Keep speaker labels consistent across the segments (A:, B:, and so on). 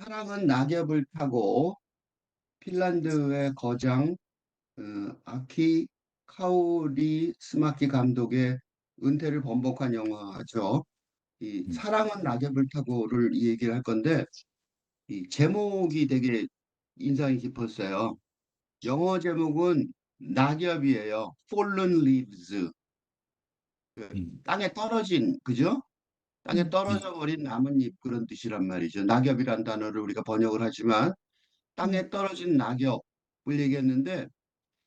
A: 사랑은 낙엽을 타고 핀란드의 거장 아키 카우리스마키 감독의 은퇴를 번복한 영화죠. 이
B: 음,
A: 사랑은 낙엽을 타고를 이 얘기를 할 건데 이 제목이 되게 인상이 깊었어요. 영어 제목은 낙엽이에요. Fallen Leaves.
B: 음,
A: 땅에 떨어진, 그죠? 땅에
B: 네,
A: 떨어져 버린 나뭇잎 그런 뜻이란 말이죠. 낙엽이란 단어를 우리가 번역을 하지만
C: 음,
A: 땅에 떨어진 낙엽을 얘기했는데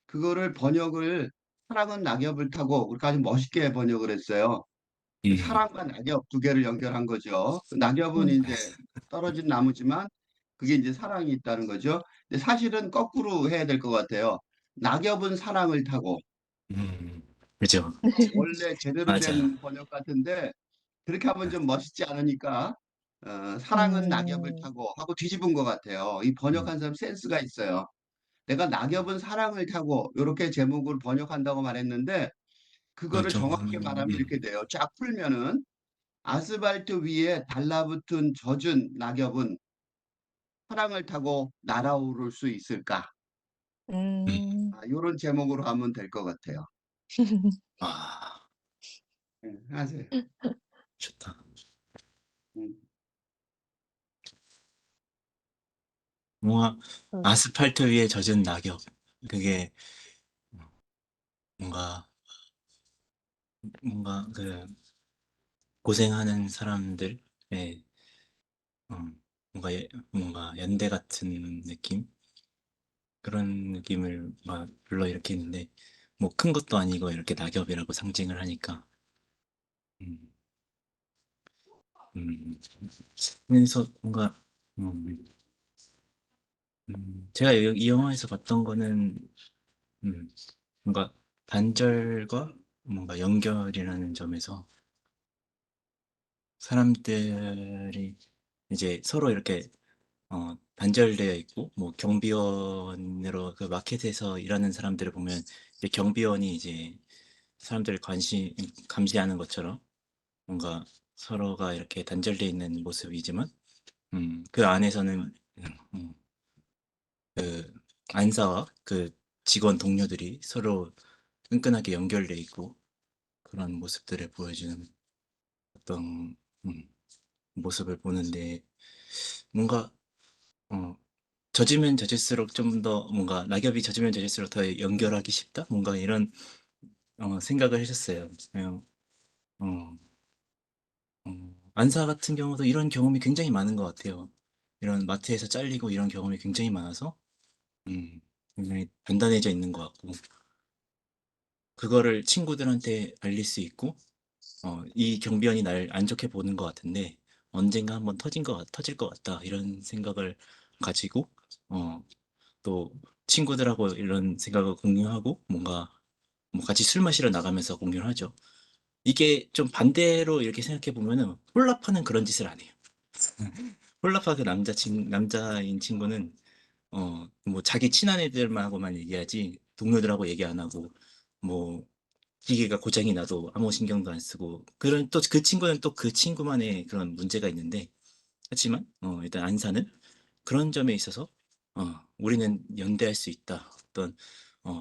A: 그거를 번역을 사랑은 낙엽을 타고 우리가 아주 멋있게 번역을 했어요. 그
B: 음,
A: 사랑과 낙엽 두 개를 연결한 거죠. 그 낙엽은
C: 음,
A: 이제 떨어진 나무지만 그게 이제 사랑이 있다는 거죠. 근데 사실은 거꾸로 해야 될 것 같아요. 낙엽은 사랑을 타고
B: 그죠.
A: 원래 제대로
B: 맞아.
A: 된 번역 같은데 그렇게 하면 좀 멋있지 않으니까 사랑은 낙엽을
C: 음,
A: 타고 하고 뒤집은 것 같아요. 이
B: 음,
A: 번역한 사람 센스가 있어요. 내가 낙엽은 사랑을 타고 이렇게 제목을 번역한다고 말했는데 그거를
B: 좀,
A: 정확히 말하면 이렇게 돼요. 쫙 풀면은 아스팔트 위에 달라붙은 젖은 낙엽은 사랑을 타고 날아오를 수 있을까?
B: 음,
A: 이런 제목으로 하면 될 것 같아요.
B: 아,
A: 하세요.
B: 좋다.
A: 음,
B: 뭔가
C: 음,
B: 아스팔트 위에 젖은 낙엽. 그게 뭔가, 그 고생하는 사람들의, 어, 뭔가 연대 같은 느낌? 그런 느낌을 막 불러일으키는데, 뭐 큰 것도 아니고 이렇게 낙엽이라고 상징을 하니까, 음, 음, 그래서 뭔가, 음, 제가 이 영화에서 봤던 거는, 음, 뭔가 단절과 뭔가 연결이라는 점에서 사람들이 이제 서로 이렇게 단절되어 있고, 뭐 경비원으로 그 마켓에서 일하는 사람들을 보면 이제 경비원이 이제 사람들 감시하는 것처럼 뭔가 서로가 이렇게 단절되어 있는 모습이지만, 그 안에서는 음, 그 안사와 그 직원 동료들이 서로 끈끈하게 연결돼 있고 그런 모습들을 보여주는 어떤 모습을 보는데 뭔가 어, 젖으면 젖을수록 좀 더 뭔가 낙엽이 젖으면 젖을수록 더 연결하기 쉽다? 뭔가 이런 생각을 하셨어요. 그냥 어, 안사 같은 경우도 이런 경험이 굉장히 많은 것 같아요. 이런 마트에서 잘리고 이런 경험이 굉장히 많아서 음, 굉장히 단단해져 있는 것 같고 그거를 친구들한테 알릴 수 있고 이 경비원이 날 안 좋게 보는 것 같은데 언젠가 한번 터질 것 같다 이런 생각을 가지고 어, 또 친구들하고 이런 생각을 공유하고 뭔가 뭐 같이 술 마시러 나가면서 공유를 하죠. 이게 좀 반대로 이렇게 생각해 보면은 홀라파는 그런 짓을 안 해요. 홀라파 그 남자인 친구는 뭐 자기 친한 애들하고만 얘기하지 동료들하고 얘기 안 하고 뭐 기계가 고장이 나도 아무 신경도 안 쓰고 그런 또 그 친구는 또 그 친구만의 그런 문제가 있는데 하지만 일단 안사는 그런 점에 있어서 우리는 연대할 수 있다. 어떤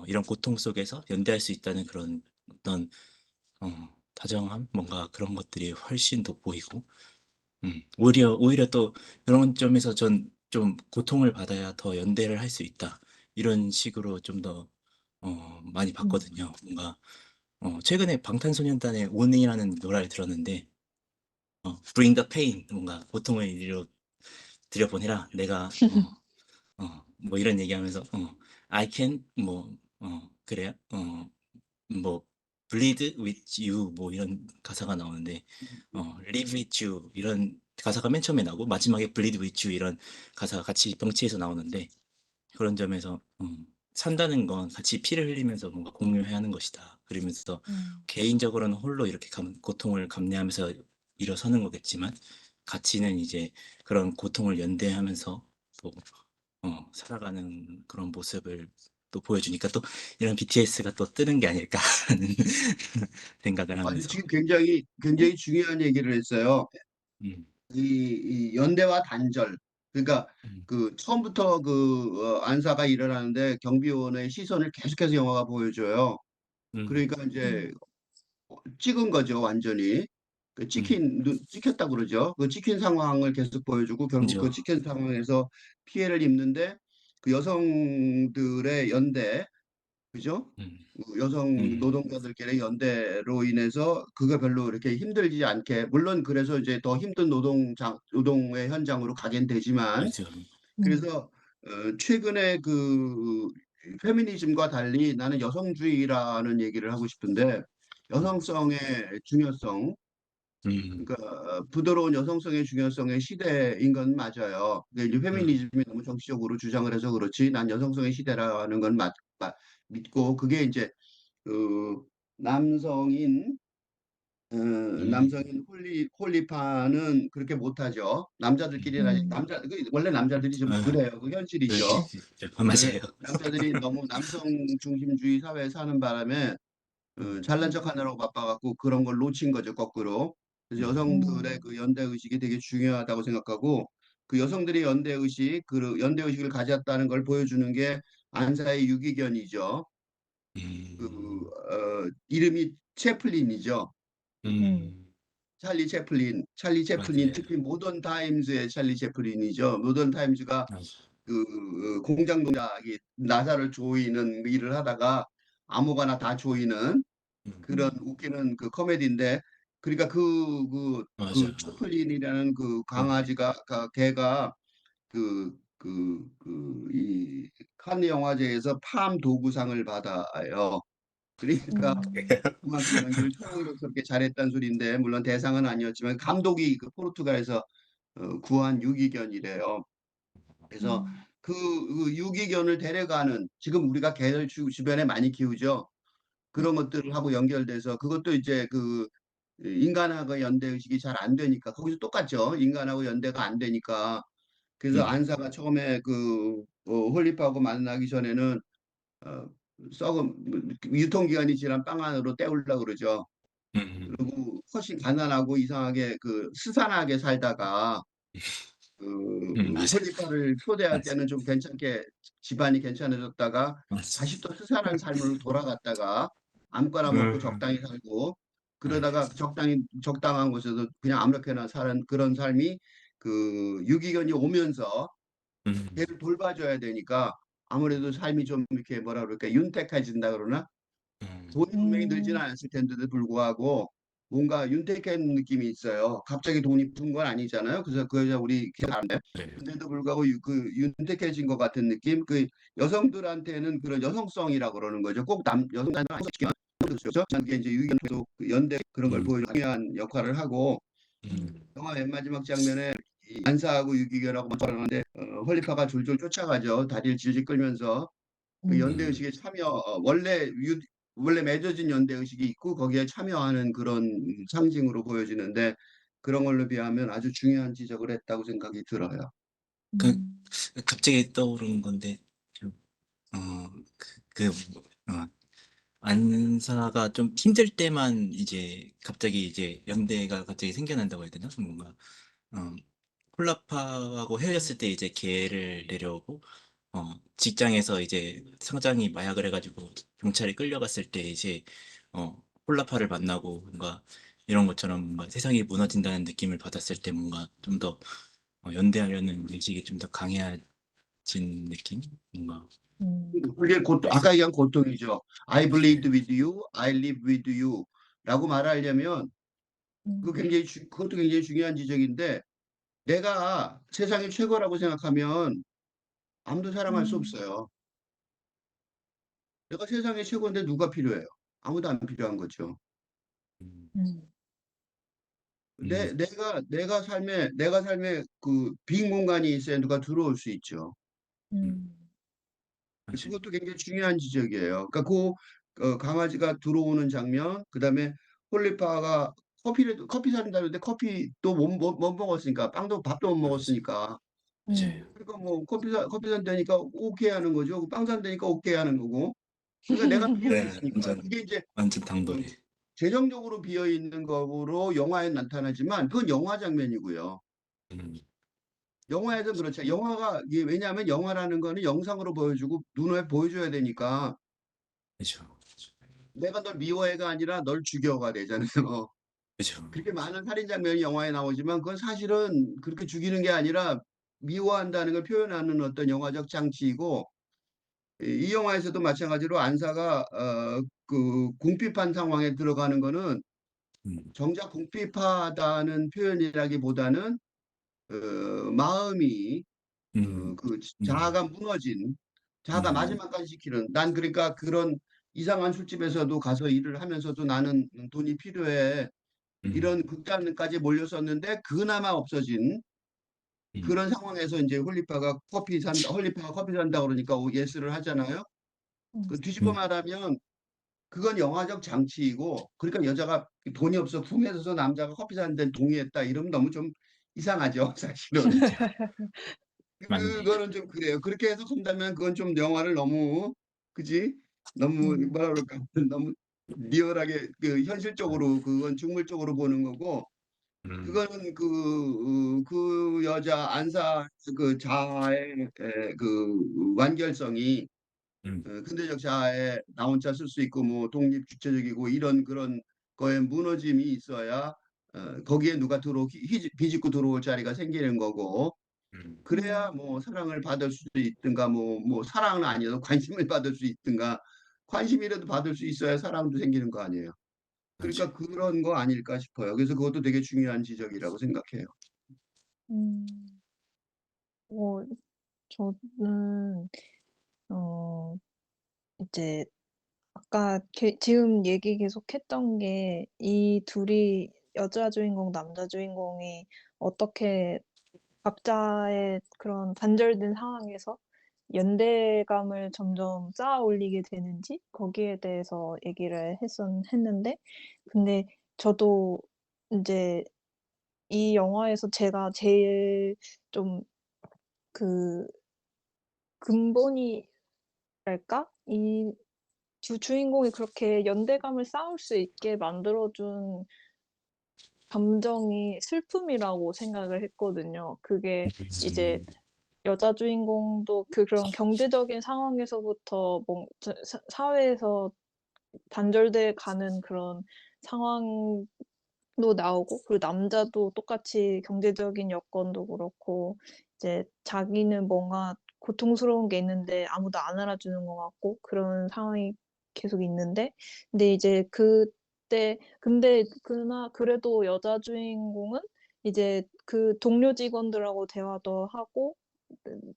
B: 이런 고통 속에서 연대할 수 있다는 그런 어떤 다정함 뭔가 그런 것들이 훨씬 돋보이고 오히려 또 이런 점에서 전 좀 고통을 받아야 더 연대를 할 수 있다. 이런 식으로 좀 더 많이
C: 음,
B: 봤거든요. 뭔가 최근에 방탄소년단의 온이라는 노래를 들었는데 Bring the pain 뭔가 고통을 이리로 들여보내라. 내가 뭐 이런 얘기하면서 I can 그래요. 뭐 bleed with you 뭐 이런 가사가 나오는데 live with you 이런 가사가 맨 처음에 나오고 마지막에 bleed with you 이런 가사가 같이 병치해서 나오는데 그런 점에서 산다는 건 같이 피를 흘리면서 뭔가 공유해야 하는 것이다. 그러면서
C: 음,
B: 개인적으로는 홀로 이렇게 고통을 감내하면서 일어서는 거겠지만 가치는 이제 그런 고통을 연대하면서 또 살아가는 그런 모습을 또 보여주니까 또 이런 BTS가 또 뜨는 게 아닐까 하는 생각을
A: 아니,
B: 하면서
A: 지금 굉장히 중요한 얘기를 했어요.
B: 음,
A: 이 연대와 단절. 그러니까
B: 음,
A: 그 처음부터 안사가 일어나는데 경비원의 시선을 계속해서 영화가 보여줘요.
B: 음,
A: 그러니까 이제 찍은 거죠, 완전히.
B: 음.
A: 찍혔다 그러죠. 그 찍힌 상황을 계속 보여주고 결국
B: 이제,
A: 그 찍힌 상황에서 피해를 입는데 그 여성들의 연대, 그죠?
B: 음,
A: 그 여성
B: 음,
A: 노동자들끼리 연대로 인해서 그거 별로 이렇게 힘들지 않게, 물론 그래서 이제 더 힘든 노동의 현장으로 가긴 되지만,
B: 그렇죠.
A: 그래서 최근에 그 페미니즘과 달리 나는 여성주의라는 얘기를 하고 싶은데,
B: 음,
A: 여성성의 중요성,
B: 음,
A: 그러니까 부드러운 여성성의 중요성의 시대인 건 맞아요. 근데 이제
B: 음,
A: 페미니즘이 너무 정치적으로 주장을 해서 그렇지, 난 여성성의 시대라는 건 믿고, 그게 이제 그 남성인
B: 음,
A: 남성인 홀리파는 그렇게 못하죠. 남자들끼리 원래 남자들이 좀
B: 아,
A: 그래요. 그
B: 그럴 수
A: 현실이죠.
B: 있죠.
A: 네,
B: 맞아요.
A: 남자들이 너무 남성 중심주의 사회에 사는 바람에
B: 음,
A: 잘난 척하느라고 바빠갖고 그런 걸 놓친 거죠, 거꾸로. 그래서
B: 음,
A: 여성들의 그 연대 의식이 되게 중요하다고 생각하고, 그 여성들이 그 연대 의식을 가졌다는 걸 보여주는 게 안사의 유기견이죠.
B: 음,
A: 이름이 채플린이죠.
B: 음,
A: 찰리 채플린,
B: 맞아요.
A: 특히 모던 타임즈의 찰리 채플린이죠. 모던 타임즈가
B: 맞아.
A: 공장 동작이 나사를 조이는 일을 하다가 아무거나 다 조이는
B: 음,
A: 그런 웃기는 그 코미디인데, 그러니까
B: 맞아.
A: 그 채플린이라는 그
B: 네.
A: 개가 이 칸 영화제에서 팜 도구상을 받아요. 그러니까 그만큼 연기를 천연스럽게 잘했다는 소리인데, 물론 대상은 아니었지만 감독이 그 포르투갈에서 구한 유기견이래요. 그래서 그 유기견을 데려가는, 지금 우리가 개를 주변에 많이 키우죠. 그런 것들을 하고 연결돼서 그것도 이제 그 인간하고 연대 의식이 잘 안 되니까, 거기서 똑같죠. 인간하고 연대가 안 되니까. 그래서
B: 음,
A: 안사가 처음에 홀리파하고 만나기 전에는 어, 썩은 유통기한이 지난 빵 안으로 때우려고 그러죠.
B: 음,
A: 그리고 훨씬 가난하고 이상하게 스산하게 살다가
B: 맞아.
A: 홀리파를 초대할
B: 맞아.
A: 때는 좀 괜찮게 집안이 괜찮아졌다가
B: 맞아.
A: 다시 또 스산한 삶으로 돌아갔다가 아무거나 먹고
B: 음,
A: 적당히 살고,
B: 맞아.
A: 그러다가 적당한 곳에서 그냥 아무렇게나 사는 그런 삶이 유기견이 오면서
B: 음,
A: 걔를 돌봐줘야 되니까 아무래도 삶이 좀 이렇게 뭐라 그럴까, 윤택해진다 그러나, 돈이 분명히 들지는 않았을 텐데도 불구하고 뭔가 윤택한 느낌이 있어요. 갑자기 돈이 푼 건 아니잖아요. 그래서 그 여자 우리 기억 안 나요.
B: 그래요.
A: 근데도 불구하고 윤택해진 것 같은 느낌. 그 여성들한테는 그런 여성성이라고 그러는 거죠. 꼭 여성들한테는 아니지만 그렇죠. 그게 이제 유기견도 연대 그런 걸
B: 음,
A: 보여주는 중요한 역할을 하고,
B: 음,
A: 영화 맨 마지막 장면에 이 안사하고 유기견하고 먼저 하는데 헐리파가 줄줄 쫓아가죠. 다리를 질질 끌면서. 그 연대
B: 음.
A: 의식에 원래 맺어진 연대 의식이 있고 거기에 참여하는 그런 상징으로 보여지는데, 그런 걸로 비하면 아주 중요한 지적을 했다고 생각이 들어요.
B: 그, 갑자기 떠오르는 건데, 좀, 어, 어, 안사가 좀 힘들 때만 이제 갑자기 이제 연대가 갑자기 생겨난다고 해야 되나? 뭔가, 어, 콜라파하고 헤어졌을 때 이제 걔를 내려오고, 직장에서 이제 상장이 마약을 해가지고 경찰에 끌려갔을 때 이제, 콜라파를 만나고 뭔가 이런 것처럼 뭔가 세상이 무너진다는 느낌을 받았을 때 뭔가 좀 더 연대하려는 의식이 좀 더 강해진 느낌? 뭔가,
A: 그게
B: 그랬을,
A: 아까 얘기한 고통이죠. I bleed with you, I live with you 라고 말하려면 그것도 굉장히 중요한 지적인데, 내가 세상이 최고라고 생각하면 아무도 사랑할 수 없어요. 내가 세상의 최고인데 누가 필요해요? 아무도 안 필요한 거죠.
B: 음, 음,
A: 내가 삶에 그 빈 공간이 있어야 누가 들어올 수 있죠.
B: 음, 맞아요.
A: 그것도 굉장히 중요한 지적이에요. 그러니까 강아지가 들어오는 장면, 그다음에 홀리파가 커피 산다는데 커피도 못 먹었으니까, 빵도 밥도 못
B: 맞아요.
A: 먹었으니까,
B: 맞아요.
A: 그러니까 뭐 커피 산다니까 오케이 하는 거죠. 빵 산다니까 오케이 하는 거고. 그러니까 내가 필요해
B: 네,
A: 있으니까,
B: 완전,
A: 그게 이제
B: 완전
A: 어,
B: 당돌이.
A: 재정적으로 비어 있는 거로 영화에 나타나지만 그건 영화 장면이고요.
B: 음,
A: 영화에서 그렇죠. 영화가 이게 왜냐하면 영화라는 거는 영상으로 보여주고 눈에 보여줘야 되니까
B: 그죠.
A: 내가 널 미워해가 아니라 널 죽여가 되잖아요.
B: 그죠.
A: 그렇게 많은 살인 장면이 영화에 나오지만 그건 사실은 그렇게 죽이는 게 아니라 미워한다는 걸 표현하는 어떤 영화적 장치이고 이 영화에서도 마찬가지로 안사가 그 궁핍한 상황에 들어가는 거는
B: 음,
A: 정작 궁핍하다는 표현이라기보다는 마음이
B: 음,
A: 그
B: 음,
A: 자아가 무너진 자아가
B: 음,
A: 마지막까지 지키는 난 그러니까 그런 이상한 술집에서도 가서 일을 하면서도 나는 돈이 필요해
B: 음,
A: 이런 극단까지 몰렸었는데 그나마 없어진
B: 음,
A: 그런 상황에서 이제 홀리파가 커피 산다 그러니까 예스를 하잖아요. 그 뒤집어
B: 음,
A: 말하면 그건 영화적 장치이고 그러니까 여자가 돈이 없어 궁에서 남자가 커피 사는 데 동의했다 이러면 너무 좀 이상하죠 사실은.
B: 맞아. 맞네.
A: 그거는 좀 그래요. 그렇게 해석한다면 그건 좀 영화를 너무 그지? 너무
C: 음.
A: 뭐라 그럴까? 너무 리얼하게 그 현실적으로 그건 중물적으로 보는 거고
B: 음,
A: 그거는 그 여자 안사 그 자아의 그 완결성이 근대적 자아에 나 혼자 쓸 수 있고 뭐 독립 주체적이고 이런 그런 거에 무너짐이 있어야 거기에 누가 비집고 들어올 자리가 생기는 거고
B: 음,
A: 그래야
C: 음.
A: 뭐 사랑을 받을 수 있든가 뭐 사랑은 아니어도 관심을 받을 수 있든가 관심이라도 받을 수 있어야 사랑도 생기는 거 아니에요.
B: 맞아.
A: 그러니까 그런 거 아닐까 싶어요. 그래서 그것도 되게 중요한 지적이라고 생각해요.
C: 음. 어 저는 어 이제 아까 지금 얘기 계속했던 게 이 둘이 여자 주인공, 남자 주인공이 어떻게 각자의 그런 단절된 상황에서 연대감을 점점 쌓아 올리게 되는지 거기에 대해서 얘기를 했는데 근데 저도 인제 이 영화에서 제가 제일 좀 그 근본이랄까? 이 두 주인공이 그렇게 연대감을 쌓을 수 있게 만들어 준 감정이 슬픔이라고 생각을 했거든요. 그게 이제 여자 주인공도 그런 경제적인 상황에서부터 사회에서 단절돼 가는 그런 상황도 나오고 그리고 남자도 똑같이 경제적인 여건도 그렇고 이제 자기는 뭔가 고통스러운 게 있는데 아무도 안 알아주는 것 같고 그런 상황이 계속 있는데 근데 이제 근데 그래도 여자 주인공은 이제 그 동료 직원들하고 대화도 하고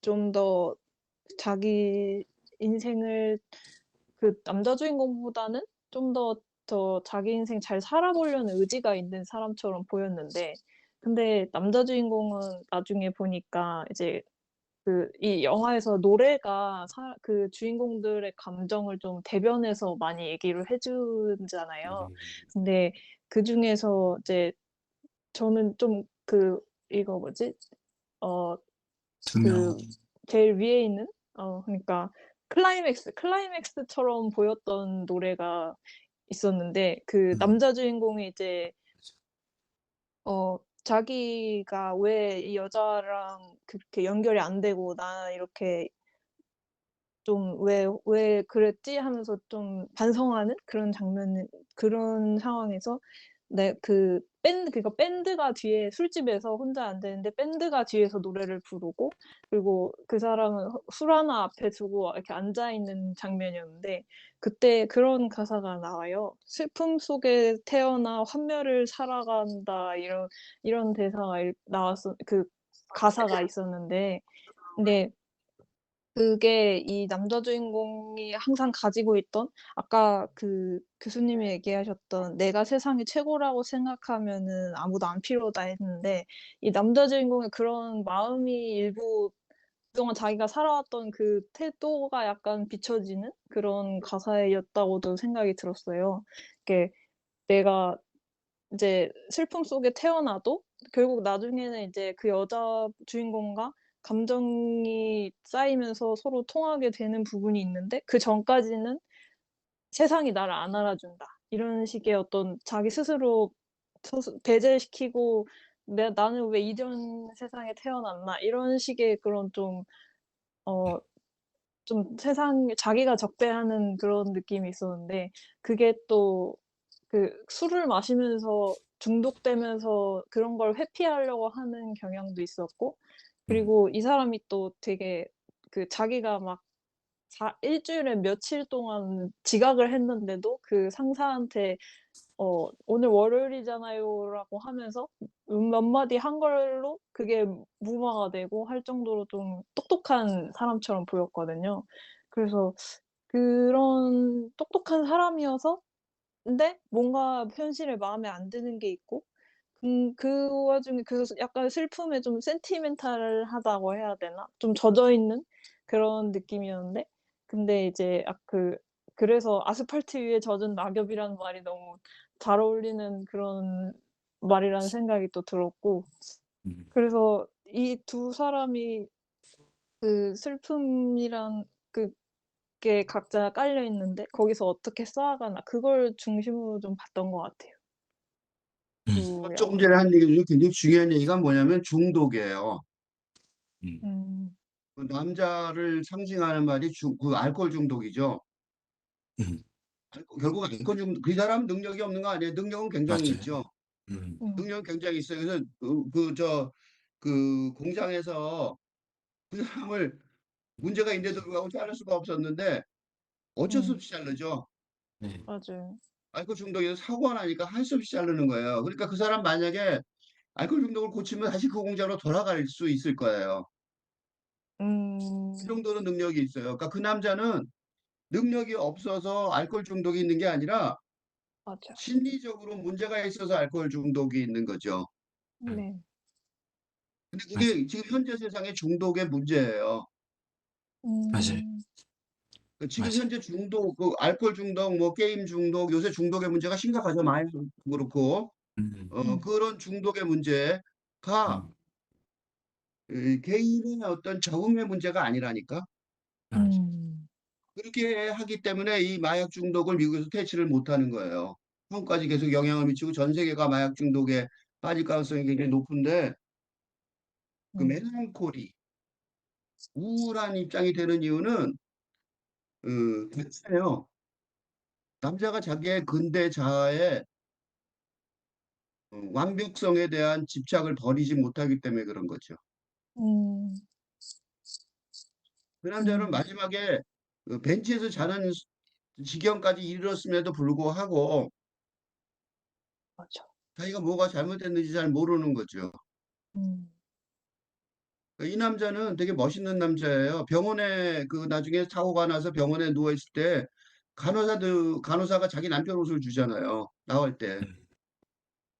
C: 좀 더 자기 인생을 그 남자 주인공보다는 좀 더 자기 인생 잘 살아보려는 의지가 있는 사람처럼 보였는데 근데 남자 주인공은 나중에 보니까 이제 이 영화에서 노래가 그 주인공들의 감정을 좀 대변해서 많이 얘기를 해 주잖아요. 근데 그중에서 이제 저는 좀 이거 뭐지? 어
B: 투명.
C: 그 제일 위에 있는 그러니까 클라이맥스처럼 보였던 노래가 있었는데 그
B: 음,
C: 남자 주인공이 이제 자기가 왜 이 여자랑 그렇게 연결이 안 되고 '나 이렇게 좀 왜 그랬지?' 하면서 좀 반성하는 그런 상황에서 그러니까 밴드가 뒤에 술집에서 혼자 안 되는데 밴드가 뒤에서 노래를 부르고 그리고 그 사람은 술 하나 앞에 두고 이렇게 앉아 있는 장면이었는데 그때 그런 가사가 나와요. "슬픔 속에 태어나 환멸을 살아간다." 이런 대사가 가사가 있었는데 근데 그게 이 남자 주인공이 항상 가지고 있던 아까 교수님이 얘기하셨던 "내가 세상의 최고라고 생각하면은 아무도 안 필요하다." 했는데 이 남자 주인공의 그런 마음이 일부 그동안 자기가 살아왔던 그 태도가 약간 비춰지는 그런 가사였다고도 생각이 들었어요. 이게 내가 이제 슬픔 속에 태어나도 결국 나중에는 이제 그 여자 주인공과 감정이 쌓이면서 서로 통하게 되는 부분이 있는데 그전까지는 '세상이 나를 안 알아준다.' 이런 식의 어떤 자기 스스로 배제시키고 나는 왜 이런 세상에 태어났나 이런 식의 그런 어 세상 자기가 적대하는 그런 느낌이 있었는데 그게 또 술을 마시면서 중독되면서 그런 걸 회피하려고 하는 경향도 있었고
B: 음,
C: 그리고 이 사람이 또 되게 자기가 막 주일에 며칠 동안 지각을 했는데도 상사한테 "오늘 월요일이잖아요."라고 하면서 몇 마디 한 걸로 그게 무마가 되고 할 정도로 좀 똑똑한 사람처럼 보였거든요. 그래서 그런 똑똑한 사람이어서 근데 뭔가 현실에 마음에 안 드는 게 있고 그 와중에 약간 슬픔에 좀 센티멘탈하다고 해야 되나? 좀 젖어 있는 그런 느낌이었는데 근데 이제 그래서 아스팔트 위에 젖은 낙엽이라는 말이 너무 잘 어울리는 그런 말이라는 생각이 또 들었고
B: 음,
C: 그래서 이 두 사람이 슬픔이란 그게 각자 깔려 있는데 거기서 어떻게 쌓아가나 그걸 중심으로 좀 봤던 것 같아요, 두
A: 조금
C: 영화.
A: 전에 한 얘기 중에 굉장히 중요한 얘기가 뭐냐면 중독이에요.
B: 음,
C: 음.
A: 그 남자를 상징하는 말이 그 알코올 중독이죠.
B: 음,
A: 결국 알코올 중독, 그 사람 능력이 없는 거 아니에요. 능력은 굉장히
B: 맞아요.
A: 있죠.
B: 음,
C: 음.
A: 능력은 굉장히 있어요. 그래서 공장에서 그 사람을 문제가 있는데도 불구하고 자를 수가 없었는데 어쩔 수
C: 음.
A: 없이 자르죠.
B: 네.
C: 맞아요.
A: 알코올 중독에서 사고가 나니까 할 수 없이 자르는 거예요. 그러니까 그 사람 만약에 알코올 중독을 고치면 다시 그 공장으로 돌아갈 수 있을 거예요. 그
C: 음.
A: 정도로 능력이 있어요. 그러니까 그 남자는 능력이 없어서 알코올 중독이 있는 게 아니라
C: 맞아.
A: 심리적으로 문제가 있어서 알코올 중독이 있는 거죠.
B: 음,
C: 네.
A: 근데
B: 맞아요.
A: 그게 지금 현재 세상의 중독의 문제예요.
B: 맞아요.
C: 음.
A: 그 지금
B: 맞아요.
A: 현재 중독, 그 알코올 중독, 뭐 게임 중독, 요새 중독의 문제가 심각하죠. 많이 그렇고,
B: 음,
C: 음.
A: 그런 중독의 문제가
B: 음,
A: 개인의 어떤 적응의 문제가 아니라니까.
B: 맞아요.
C: 음.
A: 그렇게 하기 때문에 이 마약 중독을 미국에서 퇴치를 못하는 거예요. 한국까지 계속 영향을 미치고 전 세계가 마약 중독에 빠질 가능성이 굉장히 높은데 그
C: 음.
A: 멜랑콜리, 우울한 입장이 되는 이유는 대체요. 남자가 자기의 근대 자아의 완벽성에 대한 집착을 버리지 못하기 때문에 그런 거죠.
C: 음.
A: 그 남자는
C: 음.
A: 마지막에 벤치에서 자는 지경까지 이르렀음에도 불구하고
C: 맞아.
A: 자기가 뭐가 잘못됐는지 잘 모르는 거죠.
C: 음.
A: 이 남자는 되게 멋있는 남자예요. 병원에 나중에 사고가 나서 병원에 누워 있을 때 간호사가 자기 남편 옷을 주잖아요. 나올 때.
B: 음,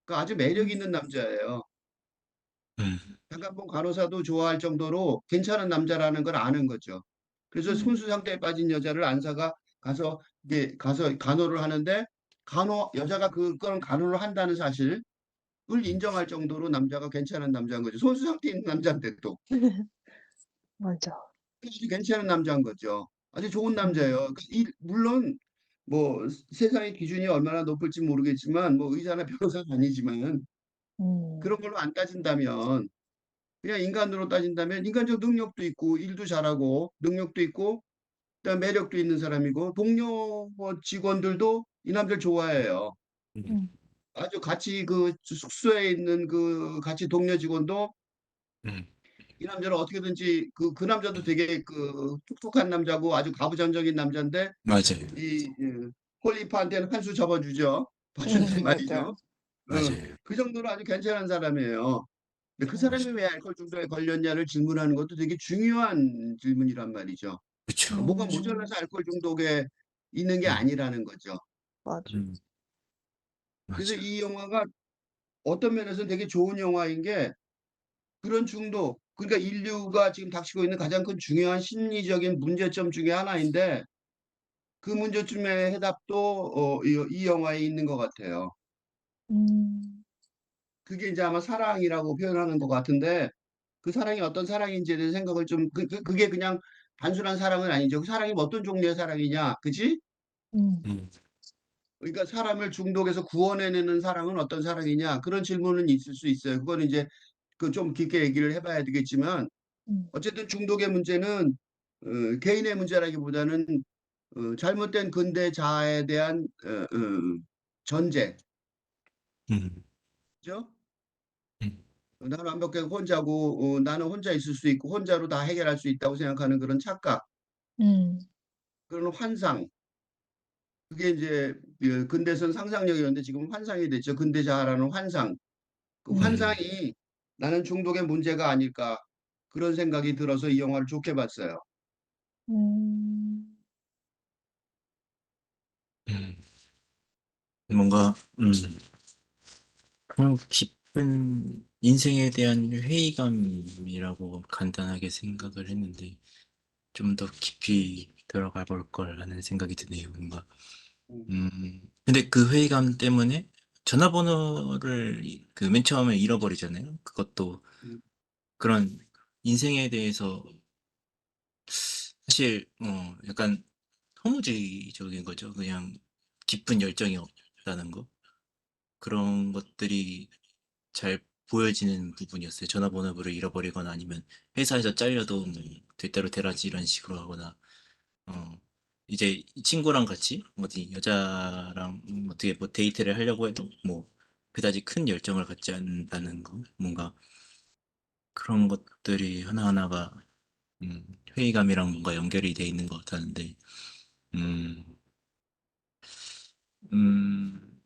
A: 그러니까 아주 매력
C: 음.
A: 있는 남자예요.
B: 음,
A: 잠깐 본 간호사도 좋아할 정도로 괜찮은 남자라는 걸 아는 거죠. 그래서
C: 음.
A: 혼수 상태에 빠진 여자를 안사가 가서 이게 가서 간호를 하는데 여자가 그런 간호를 한다는 사실을
B: 음,
A: 인정할 정도로 남자가 괜찮은 남자인 거죠. 혼수 상태에 있는 남자인데도
C: 맞아.
A: 아주 괜찮은 남자인 거죠. 아주 좋은
C: 음.
A: 남자예요. 물론 뭐 세상의 기준이 얼마나 높을지 모르겠지만 뭐 의사나 변호사는 아니지만
C: 음.
A: 그런 걸로 안 따진다면 그냥 인간으로 따진다면 인간적 능력도 있고 일도 잘하고 능력도 있고 그다음 매력도 있는 사람이고 동료 뭐 직원들도 이 남자를 좋아해요.
B: 음,
C: 음.
A: 아주 같이 숙소에 있는 같이 동료 직원도
B: 음,
A: 이 남자를 어떻게든지 그 남자도 되게 툭툭한 남자고 아주 가부장적인 남자인데
B: 맞아요.
A: 폴리파한테는 한 수 접어주죠. 봐준단 말이죠.
C: 맞아.
B: 맞아요.
A: 그 정도로 아주 괜찮은 사람이에요. 근데 그 사람이
B: 맞아요.
A: 왜 알코올 중독에 걸렸냐를 질문하는 것도 되게 중요한 질문이란 말이죠.
B: 그쵸.
A: 뭐가
B: 그쵸.
C: 음.
A: 모자라서 알코올 중독에 있는 게
B: 음,
A: 아니라는 거죠.
C: 맞아.
B: 음,
A: 그래서
B: 맞아.
A: 이 영화가 어떤 면에서는 되게 좋은 영화인 게 그런 중독, 그러니까 인류가 지금 닥치고 있는 가장 큰 중요한 심리적인 문제점 중에 하나인데 그 문제점의 해답도 이 영화에 있는 것 같아요.
C: 음.
A: 그게 이제 아마 사랑이라고 표현하는 것 같은데 그 사랑이 어떤 사랑인지에 대한 생각을 그게 그냥 단순한 사랑은 아니죠. 그 사랑이 뭐 어떤 종류의 사랑이냐, 그지?
C: 음.
B: 음,
A: 그러니까 사람을 중독에서 구원해내는 사랑은 어떤 사랑이냐? 그런 질문은 있을 수 있어요. 그거는 이제 그 좀 깊게 얘기를 해봐야 되겠지만
C: 음.
A: 어쨌든 중독의 문제는 개인의 문제라기보다는 잘못된 근대 자아에 대한 전제,
B: 음,
A: 그죠?
B: 음,
A: 나는 완벽하게 혼자고 나는 혼자 있을 수 있고 혼자로 다 해결할 수 있다고 생각하는 그런 착각,
C: 음.
A: 그런 환상. 그게 이제 근대선 상상력이었는데 지금 환상이 됐죠. 근대 자아라는 환상. 그
C: 음.
B: 음,
A: 환상이 나는 중독의 문제가 아닐까 그런 생각이 들어서 이 영화를 좋게 봤어요.
C: 음.
B: 음. 뭔가, 그냥 깊은 인생에 대한 회의감이라고 간단하게 생각을 했는데, 좀 더 깊이 들어가 볼 걸 하는 생각이 드네요, 뭔가.
A: 음,
B: 근데 그 회의감 때문에 전화번호를 그 맨 처음에 잃어버리잖아요. 그것도
A: 음,
B: 그런 인생에 대해서 사실, 약간 허무주의적인 거죠. 그냥 깊은 열정이 없다는 거. 그런 것들이 잘 보여지는 부분이었어요. 전화번호를 잃어버리거나 아니면 회사에서 잘려도 뭐 될대로 되라지 이런 식으로 하거나, 어, 이제 이 친구랑 같이 어디 여자랑 어떻게 뭐 데이트를 하려고 해도 뭐 그다지 큰 열정을 갖지 않는다는 거. 뭔가 그런 것들이 하나하나가 회의감이랑 뭔가 연결이 돼 있는 것 같았는데, 음, 음,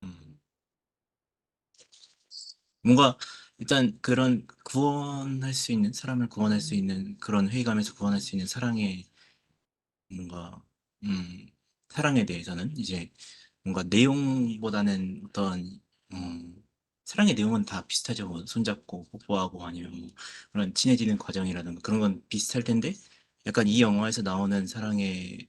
B: 음. 뭔가 일단 그런 구원할 수 있는 사람을 구원할 수 있는 그런 회의감에서 구원할 수 있는 사랑의 뭔가 사랑에 대해서는 이제 뭔가 내용보다는 어떤 사랑의 내용은 다 비슷하죠. 뭐 손잡고 뽀뽀하고 아니면 뭐 그런 친해지는 과정이라든가 그런 건 비슷할 텐데 약간 이 영화에서 나오는 사랑의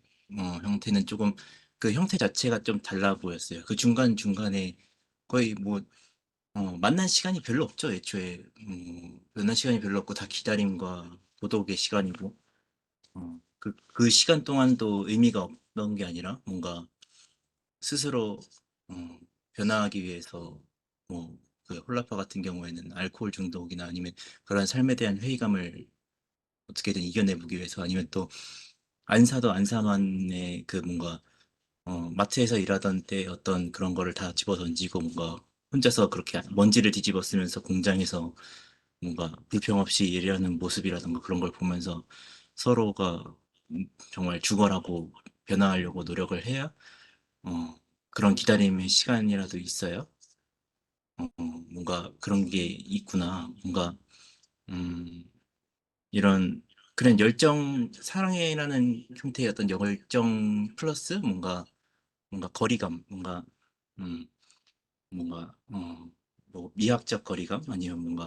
B: 형태는 조금 그 형태 자체가 좀 달라 보였어요. 그 중간중간에 거의 뭐 만난 시간이 별로 없죠. 애초에 만난 시간이 별로 없고 다 기다림과 도덕의 시간이고 그 시간 동안도 의미가 없던 게 아니라 뭔가 스스로 변화하기 위해서 뭐 그 홀라파 같은 경우에는 알코올 중독이나 아니면 그런 삶에 대한 회의감을 어떻게든 이겨내보기 위해서 아니면 또 안사도 안사만의 그 뭔가 마트에서 일하던 때 어떤 그런 거를 다 집어 던지고 뭔가 혼자서 그렇게 먼지를 뒤집어 쓰면서 공장에서 뭔가 불평 없이 일하는 모습이라든가 그런 걸 보면서 서로가 정말 죽어라고 변화하려고 노력을 해야 그런 기다림의 시간이라도 있어요. 뭔가 그런 게 있구나. 뭔가 음, 이런 그런 열정, 사랑이라는 형태의 어떤 열정 플러스 뭔가 거리감, 음, 뭐 미학적 거리감 아니면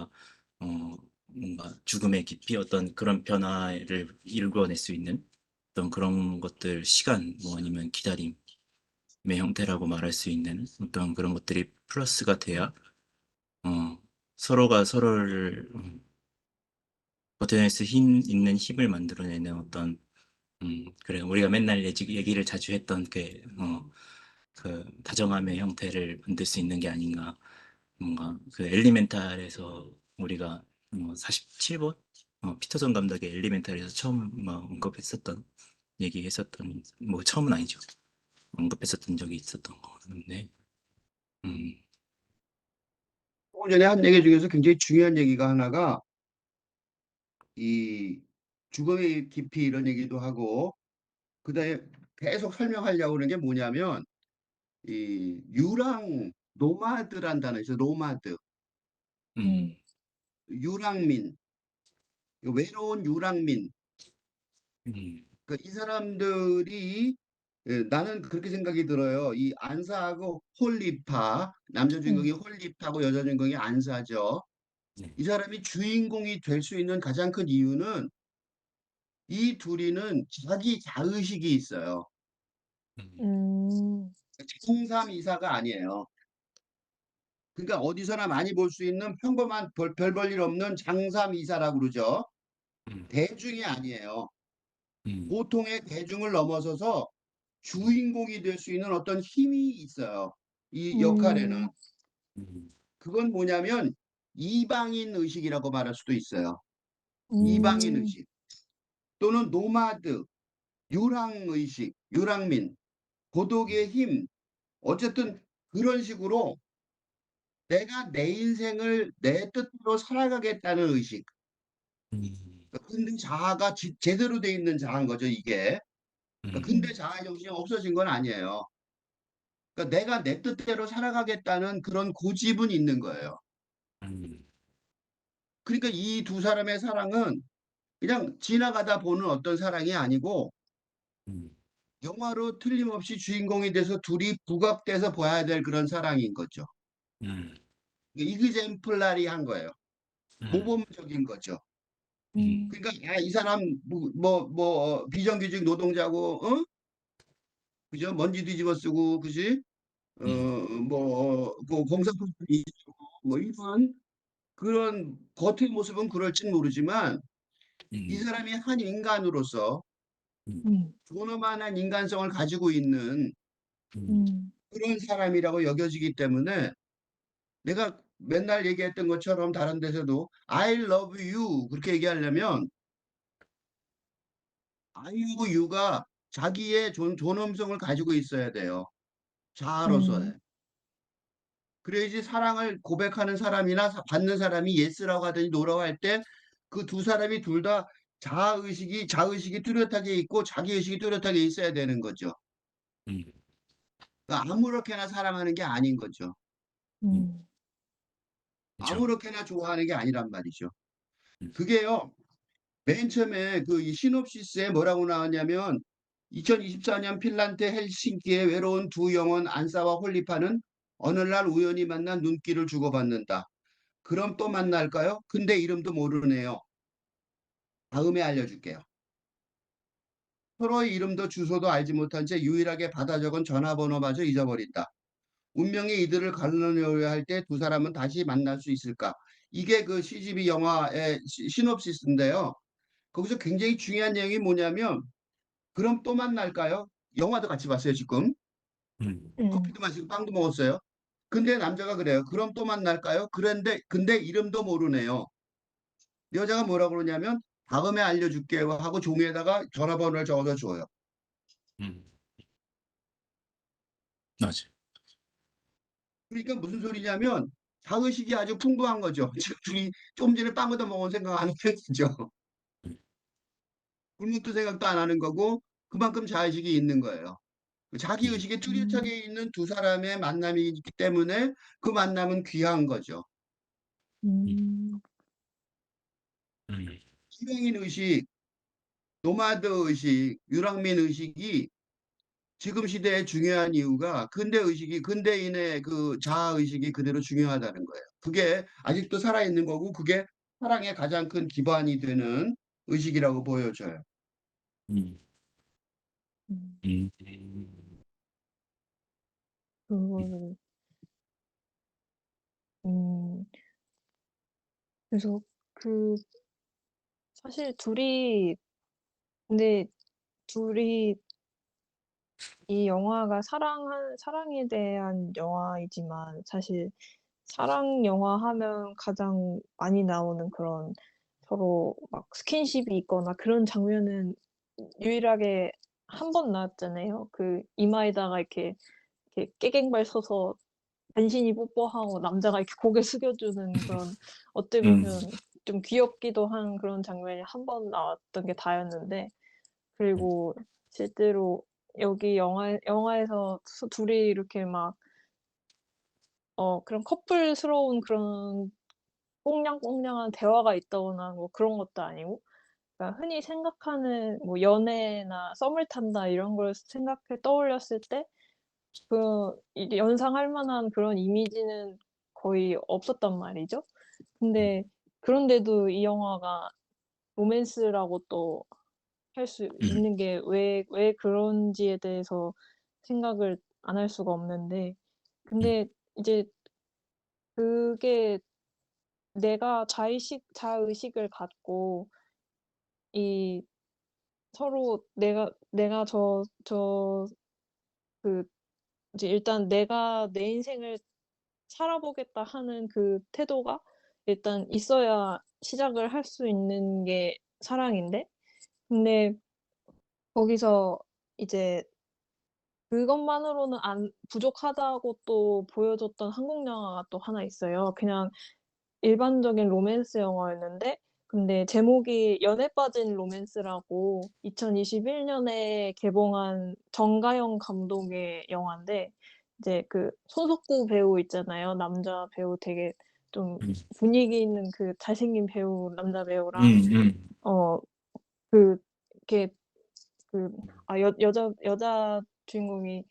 B: 어, 뭔가 죽음의 깊이 어떤 그런 변화를 이루어낼 수 있는 어떤 그런 것들, 시간, 뭐 아니면 기다림의 형태라고 말할 수 있는 어떤 그런 것들이 플러스가 돼야, 서로가 서로를 버텨낼 수 있는 힘을 만들어내는 어떤, 그래, 우리가 맨날 얘기를 자주 했던 그 다정함의 형태를 만들 수 있는 게 아닌가. 뭔가 그 엘리멘탈에서 우리가 47번 피터son 감독의 엘리멘탈에서 처음 언급했었던 얘기했었던 뭐 처음은 아니죠. 언급했었던 적이 있었던 거 같은데 음,
A: 조금 전에 한 얘기 중에서 굉장히 중요한 얘기가 하나가 이 죽음의 깊이 이런 얘기도 하고 그다음에 계속 설명하려고 하는 게 뭐냐면 이 유랑 노마드란 단어 있어요. 노마드.
C: 음.
B: 음,
A: 유랑민. 외로운 유랑민.
B: 음,
A: 그러니까 이 사람들이 나는 그렇게 생각이 들어요. 이 안사하고 홀리파 남자
C: 음.
A: 주인공이 홀리파고 여자 주인공이 안사죠.
B: 네,
A: 이 사람이 주인공이 될 수 있는 가장 큰 이유는 이 둘이는 자기 자의식이 있어요.
B: 음,
C: 음.
A: 청삼이사가 아니에요. 그러니까 어디서나 많이 볼 수 있는 평범한 별 볼 일 없는 장삼이사라고 그러죠.
B: 음,
A: 대중이 아니에요. 보통의 대중을 넘어서서 주인공이 될 수 있는 어떤 힘이 있어요. 이 역할에는. 그건 뭐냐면 이방인 의식이라고 말할 수도 있어요. 이방인
C: 음,
A: 의식 또는 노마드, 유랑 의식, 유랑민, 고독의 힘. 어쨌든 그런 식으로 내가 내 인생을 내 뜻대로 살아가겠다는 의식. 근대 자아가 제대로 돼 있는 자아인 거죠, 이게. 그러니까 근대 자아 정신이 없어진 건 아니에요. 그러니까 내가 내 뜻대로 살아가겠다는 그런 고집은 있는 거예요. 그러니까 이 두 사람의 사랑은 그냥 지나가다 보는 어떤 사랑이 아니고 영화로 틀림없이 주인공이 돼서 둘이 부각돼서 봐야 될 그런 사랑인 거죠. 이그젠플라리한 거예요. 모범적인 거죠.
C: 음,
A: 그러니까 이 사람 비정규직 노동자고, 그죠? 먼지 뒤집어 쓰고, 그지? 그 공사품이 뭐 이런 그런 겉의 모습은 그럴진 모르지만 이 사람이 한 인간으로서
C: 음,
A: 존엄한 인간성을 가지고 있는
C: 음,
A: 그런 사람이라고 여겨지기 때문에 내가 맨날 얘기했던 것처럼 다른 데서도 I love you 그렇게 얘기하려면 I love you가 자기의 존엄성을 가지고 있어야 돼요.
C: 음,
A: 자아로서의. 그래야지 사랑을 고백하는 사람이나 받는 사람이 예스라고 하더니 노라고 할 때 그 두 사람이 둘 다 자의식이 뚜렷하게 있고 자기의식이 뚜렷하게 있어야 되는 거죠. 그러니까 아무렇게나 사랑하는 게 아닌 거죠.
C: 음,
B: 그죠.
A: 아무렇게나 좋아하는 게 아니란 말이죠. 그게요. 맨 처음에 그 이 시놉시스에 뭐라고 나왔냐면 2024년 핀란드 헬싱키의 외로운 두 영혼 안사와 홀리파는 어느 날 우연히 만난 눈길을 주고받는다. 그럼 또 만날까요? 근데 이름도 모르네요. 다음에 알려줄게요. 서로의 이름도 주소도 알지 못한 채 유일하게 받아 적은 전화번호마저 잊어버린다. 운명이 이들을 갈라놓으려 할 때 두 사람은 다시 만날 수 있을까? 이게 그 CGV 영화의 시놉시스인데요. 거기서 굉장히 중요한 내용이 뭐냐면 그럼 또 만날까요? 영화도 같이 봤어요, 지금.
C: 음,
A: 커피도 마시고 빵도 먹었어요. 근데 남자가 그래요. 그럼 또 만날까요? 근데 이름도 모르네요. 여자가 뭐라고 그러냐면 다음에 알려줄게요 하고 종이에다가 전화번호를 적어서 줘요.
B: 음, 맞아.
A: 그러니까 무슨 소리냐면 자의식이 아주 풍부한 거죠. 지금 둘이 좀 전에 빵 얻어 먹은 생각 안 했죠. 굶은 생각도 안 하는 거고 그만큼 자의식이 있는 거예요. 자기
B: 음,
A: 의식이 뚜렷하게 있는 두 사람의 만남이기 때문에 그 만남은 귀한 거죠.
B: 음,
C: 음,
B: 음,
A: 희망인 의식, 노마드 의식, 유랑민 의식이 지금 시대에 중요한 이유가 근대인의 그 자아 의식이 그대로 중요하다는 거예요. 그게 아직도 살아있는 거고 그게 사랑의 가장 큰 기반이 되는 의식이라고 보여져요.
B: 음,
C: 음.
B: 음,
C: 그거를, 음, 그래서 그, 사실 근데 둘이 이 영화가 사랑에 대한 영화이지만 사실 사랑 영화 하면 가장 많이 나오는 그런 서로 막 스킨십이 있거나 그런 장면은 유일하게 한 번 나왔잖아요. 그 이마에다가 이렇게 깨갱발 서서 간신히 뽀뽀하고 남자가 이렇게 고개 숙여주는 그런 어떻게
B: 음,
C: 보면 좀 귀엽기도 한 그런 장면이 한 번 나왔던 게 다였는데 그리고 실제로 여기 영화에서 둘이 이렇게 막 그런 커플스러운 그런 꽁냥꽁냥한 대화가 있다거나 뭐 그런 것도 아니고 그러니까 흔히 생각하는 뭐 연애나 썸을 탄다 이런 걸 생각해 떠올렸을 때 이게 연상할 만한 그런 이미지는 거의 없었단 말이죠. 근데 그런데도 이 영화가 로맨스라고 또 할 수
B: 음,
C: 있는 게 왜 그런지에 대해서 생각을 안 할 수가 없는데
B: 음,
C: 근데 이제 그게 내가 자의식을 갖고 이 서로 내가 그 이제 일단 내가 내 인생을 살아보겠다 하는 그 태도가 일단 있어야 시작을 할 수 있는 게 사랑인데, 근데 거기서 이제 그것만으로는 안 부족하다고 또 보여줬던 한국 영화가 또 하나 있어요. 그냥 일반적인 로맨스 영화였는데, 근데 제목이 연애 빠진 로맨스라고 2021 년에 개봉한 정가영 감독의 영화인데, 이제 그 손석구 배우 있잖아요. 남자 배우 되게 좀
B: 음,
C: 분위기 있는 그 잘생긴 배우 남자 배우랑
B: 음.
C: 어 그 이렇게 여자 주인공이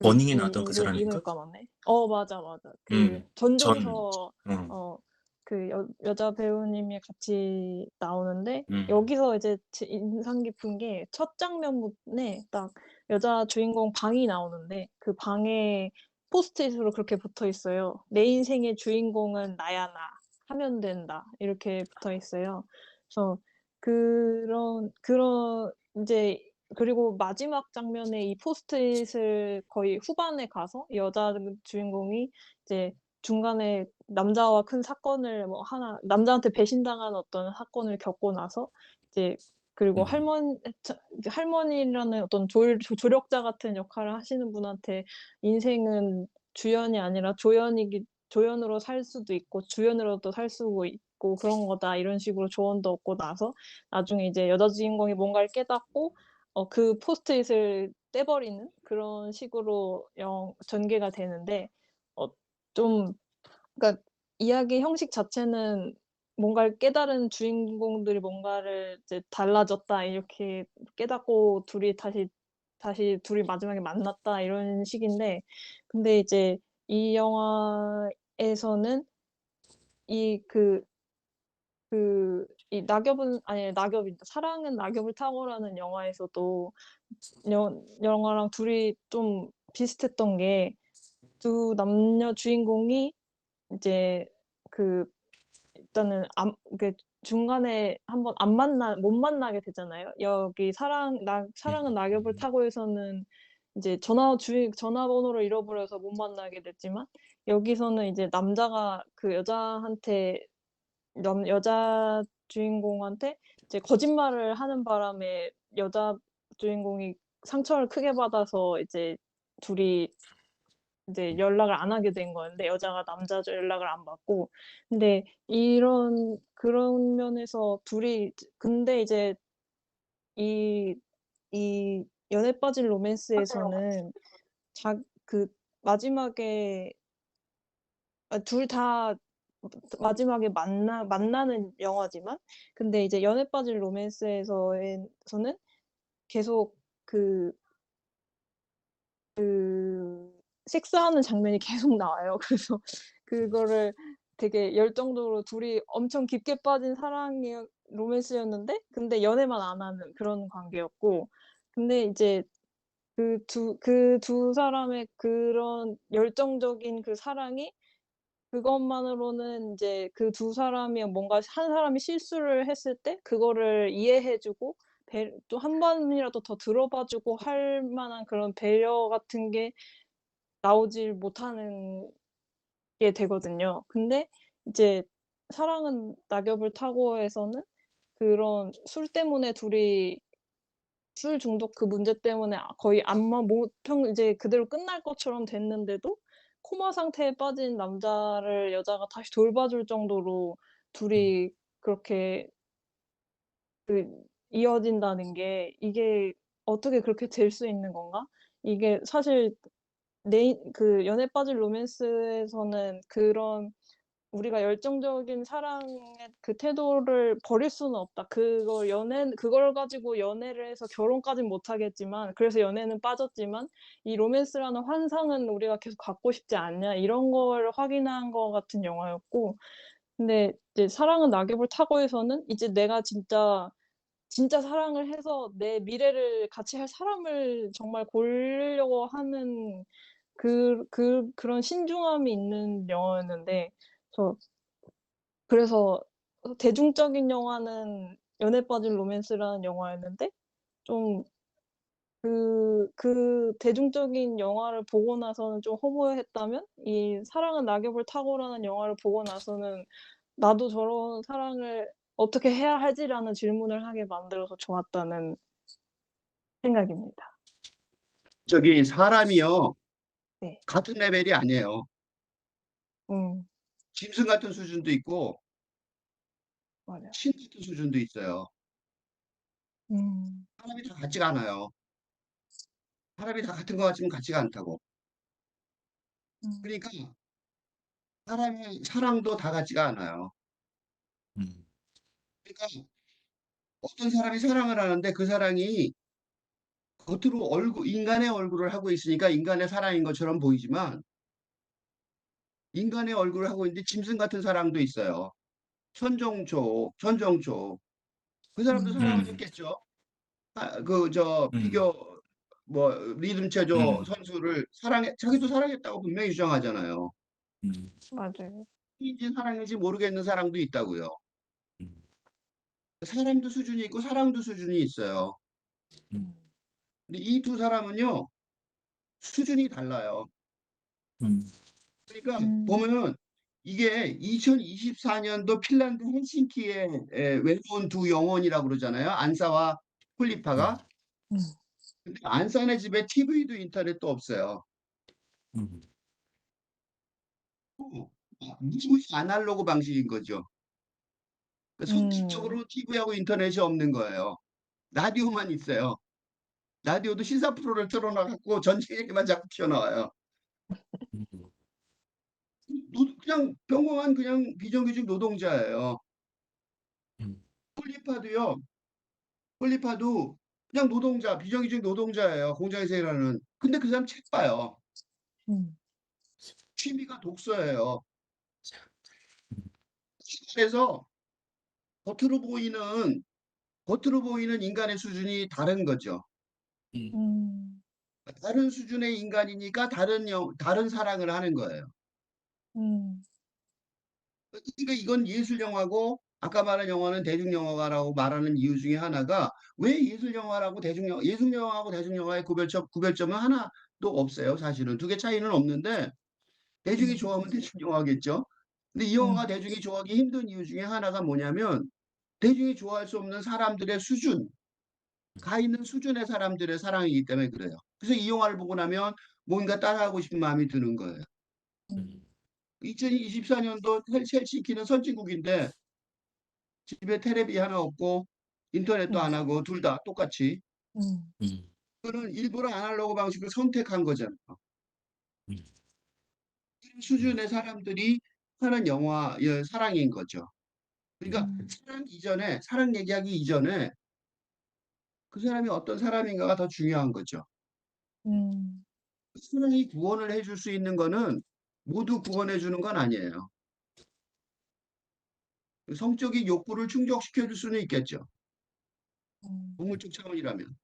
B: 버닝에 나왔던 그
C: 이름을
B: 사람인가?
C: 까먹네. 맞아, 맞아. 그
B: 음, 전,
C: 전종서
B: 어,
C: 어 그 여자 배우님이 같이 나오는데,
B: 음,
C: 여기서 이제 제 인상 깊은 게 첫 장면에 딱 여자 주인공 방이 나오는데, 그 방에 포스트잇으로 그렇게 붙어 있어요. "내 인생의 주인공은 나야 나. 하면 된다." 이렇게 붙어 있어요. 그래서 그런 인제, 그리고 마지막 장면에 이 포스트잇을 거의 후반에 가서 여자 주인공이 이제 중간에 남자와 큰 사건을 뭐 하나, 남자한테 배신당한 어떤 사건을 겪고 나서 이제, 그리고
B: 음,
C: 이제 할머니라는 어떤 조력자 같은 역할을 하시는 분한테 "인생은 주연이 아니라 조연으로 살 수도 있고 주연으로도 살 수도 있고 그런 거다." 이런 식으로 조언도 얻고 나서 나중에 이제 여자 주인공이 뭔가를 깨닫고 그 포스트잇을 떼버리는 그런 식으로 전개가 되는데, 어 좀, 그러니까 이야기 형식 자체는 뭔가를 깨달은 주인공들이 뭔가를 이제 "달라졌다." 이렇게 깨닫고 다시 둘이 마지막에 만났다 이런 식인데, 근데 이제 이 영화에서는 이 이 낙엽입니다. 사랑은 낙엽을 타고라는 영화에서도 영화랑 둘이 좀 비슷했던 게, 두 남녀 주인공이 이제 그 일단은 중간에 한번 못 만나게 되잖아요. 여기 사랑은 낙엽을
B: 음,
C: 타고에서는 이제 전화번호를 잃어버려서 못 만나게 됐지만, 여기서는 이제 남자가 그 여자 주인공한테 이제 거짓말을 하는 바람에 여자 주인공이 상처를 크게 받아서 이제 둘이 이제 연락을 안 하게 된 거였는데, 여자가 남자 연락을 안 받고. 근데 그런 면에서 근데 이제 이 이 연애 빠진 로맨스에서는 자 그 마지막에 둘 다 마지막에 만나는 영화지만, 근데 이제 연애 빠진 로맨스에서는 계속 그 섹스하는 장면이 계속 나와요. 그래서 그거를 되게 열정적으로 둘이 엄청 깊게 빠진 사랑의 로맨스였는데, 근데 연애만 안 하는 그런 관계였고, 근데 이제 그 두 사람의 그런 열정적인 그 사랑이, 그것만으로는 인제 그 두 사람이 뭔가 한 사람이 실수를 했을 때 그거를 이해해 주고 또 한 번이라도 더 들어봐 주고 할 만한 그런 배려 같은 게 나오질 못하는 게 되거든요. 근데 이제 사랑은 낙엽을 타고에서는 그런 술 때문에 둘이 술 중독 그 문제 때문에 거의 안마 못 평 이제 그대로 끝날 것처럼 됐는데도, 코마 상태에 빠진 남자를 여자가 다시 돌봐줄 정도로 둘이 그렇게 그 이어진다는 게, 이게 어떻게 그렇게 될 수 있는 건가? 이게 사실 연애 빠진 로맨스에서는 그런 우리가 열정적인 사랑의 그 태도를 버릴 수는 없다. 그걸 가지고 연애를 해서 결혼까진 못 하겠지만, 그래서 연애는 빠졌지만 이 로맨스라는 환상은 우리가 계속 갖고 싶지 않냐, 이런 걸 확인한 것 같은 영화였고, 근데 이제 사랑은 낙엽을 타고에서는 이제 내가 진짜 사랑을 해서 내 미래를 같이 할 사람을 정말 고르려고 하는 그런 신중함이 있는 영화였는데, 저 그래서 대중적인 영화는 연애 빠진 로맨스라는 영화였는데, 좀 그 대중적인 영화를 보고 나서는 좀 허무했다면 이 사랑은 낙엽을 타고라는 영화를 보고 나서는 '나도 저런 사랑을 어떻게 해야 하지?'라는 질문을 하게 만들어서 좋았다는 생각입니다.
A: 저기 사람이요
C: 네.
A: 같은 레벨이 아니에요.
C: 음.
A: 짐승 같은 수준도 있고
C: 맞아요.
A: 신 같은 수준도 있어요.
C: 음.
A: 사람이 다 같지가 않아요. 사람이 다 같은 것 같지만 같지가 않다고.
C: 음.
A: 그러니까 사람의 사랑도 다 같지가 않아요.
B: 음,
A: 그러니까 어떤 사람이 사랑을 하는데 그 사랑이 겉으로 인간의 얼굴을 하고 있으니까 인간의 사랑인 것처럼 보이지만 인간의 얼굴을 하고 있는데 짐승 같은 사랑도 있어요. 천정초. 그 사람도
C: 음.
A: 사랑을
B: 음,
A: 했겠죠. 그 저
B: 음,
A: 피겨 뭐 리듬 체조
B: 음,
A: 선수를 자기도 사랑했다고 분명히 주장하잖아요.
B: 음,
C: 맞아요.
A: 인지 사랑인지 모르겠는 사랑도 있다고요.
B: 음,
A: 사람도 수준이 있고 사랑도 수준이 있어요.
B: 음,
A: 근데 이 두 사람은요, 수준이 달라요.
B: 음,
A: 그러니까
C: 음.
A: 보면은 이게 2024년도 핀란드 헬싱키의 외로운 두 영혼이라고 그러잖아요. 안사와 폴리파가.
C: 음.
A: 근데 안사네 집에 TV도 인터넷도 없어요.
B: 음,
A: 무지무지 아날로그 방식인 거죠. 그러니까
C: 음.
A: 선택적으로 TV하고 인터넷이 없는 거예요. 라디오만 있어요. 라디오도 시사 프로를 틀어놔갖고 전쟁 얘기만 자꾸 튀어나와요.
B: 음,
A: 그냥 평범한 그냥 비정규직 노동자예요.
B: 음,
A: 폴리파도요. 폴리파도 그냥 노동자, 비정규직 노동자예요. 공장에서 일하는. 근데 그 사람 책 봐요.
C: 음.
A: 취미가 독서예요. 그래서 겉으로 보이는 인간의 수준이 다른 거죠.
B: 음,
C: 음.
A: 다른 수준의 인간이니까 다른 사랑을 하는 거예요.
C: 음.
A: 그러니까 이건 예술 영화고 아까 말한 영화는 대중 영화라고 말하는 이유 중에 하나가 왜 예술 영화라고 예술 영화하고 대중 영화의 구별점은 하나도 없어요. 사실은 두 개 차이는 없는데 대중이
C: 음.
A: 좋아하면 대중 영화겠죠. 근데 이 영화가
C: 음.
A: 대중이 좋아하기 힘든 이유 중에 하나가 뭐냐면 대중이 좋아할 수 없는 사람들의 수준, 가 있는 수준의 사람들의 사랑이기 때문에 그래요. 그래서 이 영화를 보고 나면 뭔가 따라하고 싶은 마음이 드는 거예요.
B: 음,
A: 2024년도 헬싱키는 선진국인데 집에 테레비 하나 없고 인터넷도
C: 음.
A: 안 하고 둘 다 똑같이
C: 음.
B: 음,
A: 그는 일부러 아날로그 방식을 선택한 거잖아요.
B: 음,
A: 이런
B: 음,
A: 수준의 사람들이 하는 영화의 사랑인 거죠. 그러니까
C: 음.
A: 사랑 얘기하기 이전에 그 사람이 어떤 사람인가가 더 중요한 거죠.
C: 음.
A: 그 사람이 구원을 해줄 수 있는 거는 모두 구원해 주는 건 아니에요. 성적인 욕구를 충족시켜 줄 수는 있겠죠.
C: 음.
A: 동물적 차원이라면.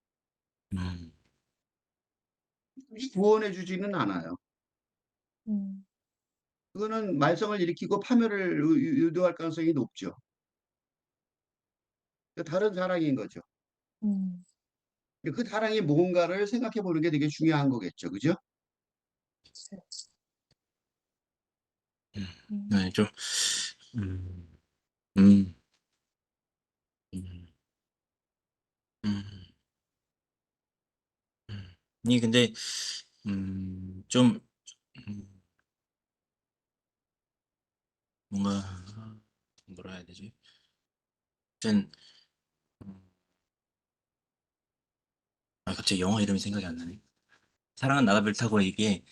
B: 음,
A: 굳이 구원해 주지는 않아요.
C: 음.
A: 그거는 말썽을 일으키고 파멸을 유도할 가능성이 높죠. 그러니까 다른 사랑인 거죠.
C: 음.
A: 그 사랑이 뭔가를 생각해 보는 게 되게 중요한 거겠죠. 그죠?
B: 음.
C: 음.
B: 네, 좀, 음, 음, 음, 음, 이 근데, 좀, 음, 뭔가, 뭐라 해야 되지? 하여튼, 음, 갑자기 영화 이름이 생각이 안 나네. 사랑은 나답을 타고 이게,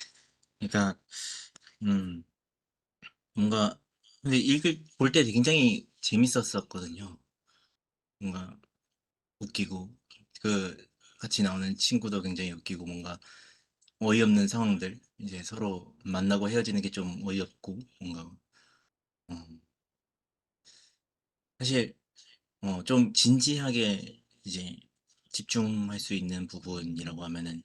B: 그러니까, 음, 뭔가, 근데 볼 때 굉장히 재밌었었거든요. 뭔가 웃기고, 그, 같이 나오는 친구도 굉장히 웃기고, 뭔가 어이없는 상황들, 이제 서로 만나고 헤어지는 게 좀 어이없고, 뭔가, 어, 사실, 좀 진지하게 이제 집중할 수 있는 부분이라고 하면은,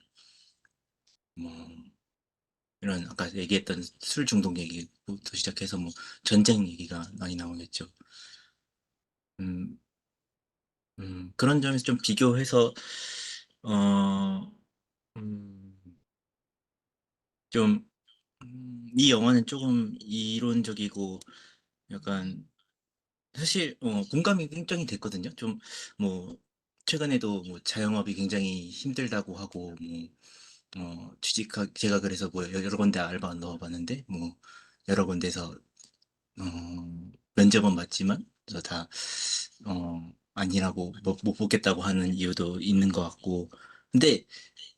B: 이런 아까 얘기했던 술 중독 얘기부터 시작해서 뭐 전쟁 얘기가 많이 나오겠죠. 음, 그런 점에서 좀 비교해서 어, 음, 좀, 이 영화는 조금 이론적이고 약간 사실 공감이 굉장히 됐거든요. 좀 뭐 최근에도 뭐 자영업이 굉장히 힘들다고 하고 뭐 취직하 제가 그래서 뭐 여러 군데 알바 넣어봤는데 뭐 여러 군데서 면접은 봤지만 다 아니라고 못 보겠다고 하는 이유도 있는 것 같고 근데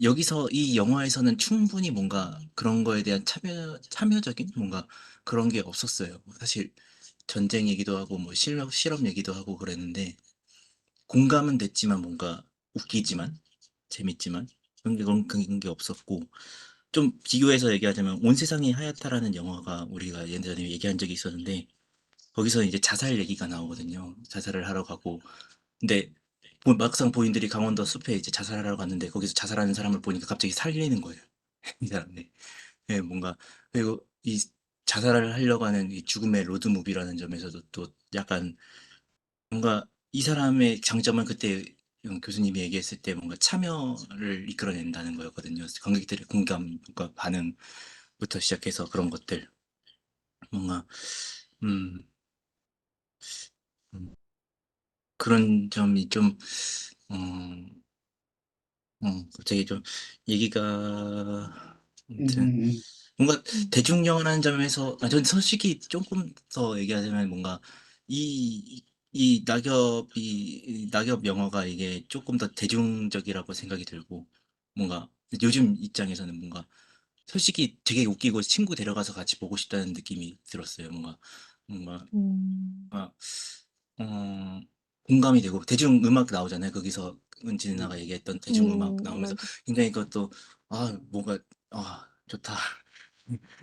B: 여기서 이 영화에서는 충분히 뭔가 그런 거에 대한 참여적인 뭔가 그런 게 없었어요. 사실 전쟁 얘기도 하고 뭐 실험 얘기도 하고 그랬는데 공감은 됐지만 뭔가 웃기지만 재밌지만 그런 게 없었고 좀 비교해서 얘기하자면 온 세상이 하얗다라는 영화가 우리가 예전에 얘기한 적이 있었는데 거기서 이제 자살 얘기가 나오거든요. 자살을 하러 가고 근데 막상 본인들이 강원도 숲에 이제 자살하러 갔는데 거기서 자살하는 사람을 보니까 갑자기 살리는 거예요. 이 사람이. 예, 뭔가 그리고 이 자살을 하려고 하는 이 죽음의 로드무비라는 점에서도 또 약간 뭔가 이 사람의 장점은 그때 교수님이 얘기했을 때 뭔가 참여를 이끌어낸다는 거였거든요. 관객들의 공감과 반응부터 시작해서 그런 것들 뭔가 음, 음, 그런 점이 좀 어, 갑자기 좀 얘기가
A: 음,
B: 아무튼
A: 음,
B: 뭔가
C: 음.
B: 대중영화라는 점에서 전 솔직히 조금 더 얘기하자면 뭔가 이 낙엽 영화가 이게 조금 더 대중적이라고 생각이 들고 뭔가 요즘 입장에서는 뭔가 솔직히 되게 웃기고 친구 데려가서 같이 보고 싶다는 느낌이 들었어요. 뭔가
C: 음.
B: 아, 어, 공감이 되고 대중음악 나오잖아요. 거기서 은지 누나가 얘기했던 대중음악 나오면서
C: 맞아.
B: 굉장히 그것도 뭔가 좋다.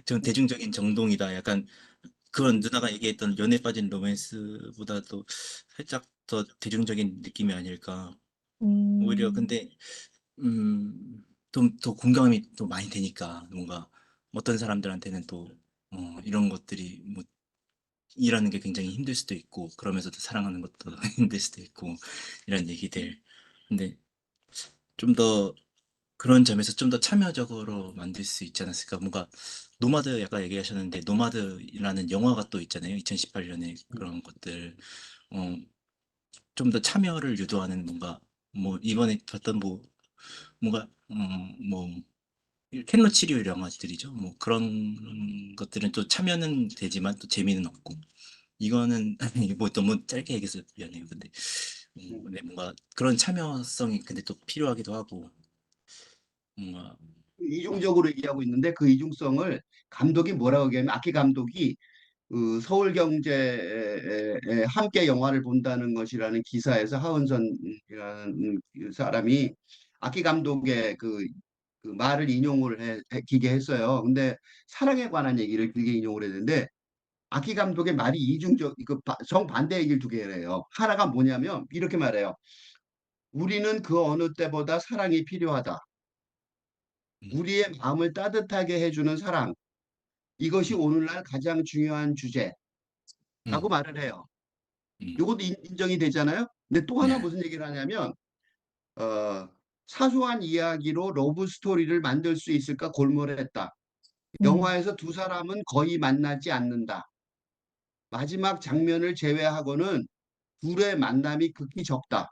B: 좀 대중적인 정동이다. 약간 그런 누나가 얘기했던 연애 빠진 로맨스보다도 살짝 더 대중적인 느낌이 아닐까. 오히려
C: 음.
B: 근데 좀 더 공감이 또 많이 되니까 뭔가 어떤 사람들한테는 또 이런 것들이 뭐 일하는 게 굉장히 힘들 수도 있고 그러면서도 사랑하는 것도 힘들 수도 있고 이런 얘기들. 근데 좀 더 그런 점에서 좀 더 참여적으로 만들 수 있지 않았을까. 뭔가 노마드 약간 얘기하셨는데 노마드라는 영화가 또 있잖아요. 2018년에 그런 것들 어, 좀 더 참여를 유도하는 뭔가 뭐 이번에 봤던 뭐 뭔가 뭐 켄로 치료 영화들이죠. 뭐 그런 것들은 또 참여는 되지만 또 재미는 없고 이거는 뭐 너무 짧게 얘기해서 미안해요.
A: 음.
B: 근데 뭔가 그런 참여성이 근데 또 필요하기도 하고 뭔가
A: 이중적으로 얘기하고 있는데 그 이중성을 감독이 뭐라고 얘기하면 악기 감독이 그 서울경제에 함께 영화를 본다는 것이라는 기사에서 하은선이라는 그 사람이 악기 감독의 그 말을 인용을 길게 했어요. 근데 사랑에 관한 얘기를 길게 인용을 했는데 악기 감독의 말이 이중적 정반대 얘기를 두 개를 요 하나가 뭐냐면 이렇게 말해요. 우리는 그 어느 때보다 사랑이 필요하다.
B: 음,
A: 우리의 마음을 따뜻하게 해주는 사랑. 이것이
B: 음,
A: 오늘날 가장 중요한 주제라고
B: 음,
A: 말을 해요.
B: 음,
A: 이것도 인정이 되잖아요. 근데 또 하나
B: 네,
A: 무슨 얘기를 하냐면 어, 사소한 이야기로 러브 스토리를 만들 수 있을까 골몰했다.
C: 음.
A: 영화에서 두 사람은 거의 만나지 않는다. 마지막 장면을 제외하고는 둘의 만남이 극히 적다.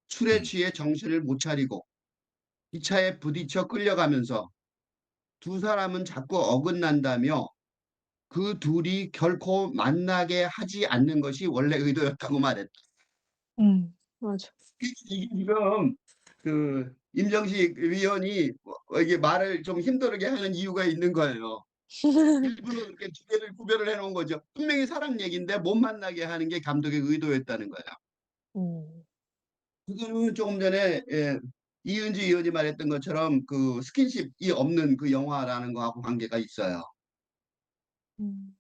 A: 술에
B: 음,
A: 취해 정신을 못 차리고 기차에 부딪혀 끌려가면서 두 사람은 자꾸 어긋난다며 그 둘이 결코 만나게 하지 않는 것이 원래 의도였다고 말했다.
C: 맞아.
A: 지금 그 임정식 위원이 이게 말을 좀 힘들게 하는 이유가 있는 거예요. 일부러 이렇게 두 개를 구별을 해놓은 거죠. 분명히 사랑 얘기인데 못 만나게 하는 게 감독의 의도였다는 거예요.
C: 음.
A: 그거는 조금 전에 이은지 의원이 말했던 것처럼 그 스킨십이 없는 그 영화라는 거하고 관계가 있어요.
C: 음.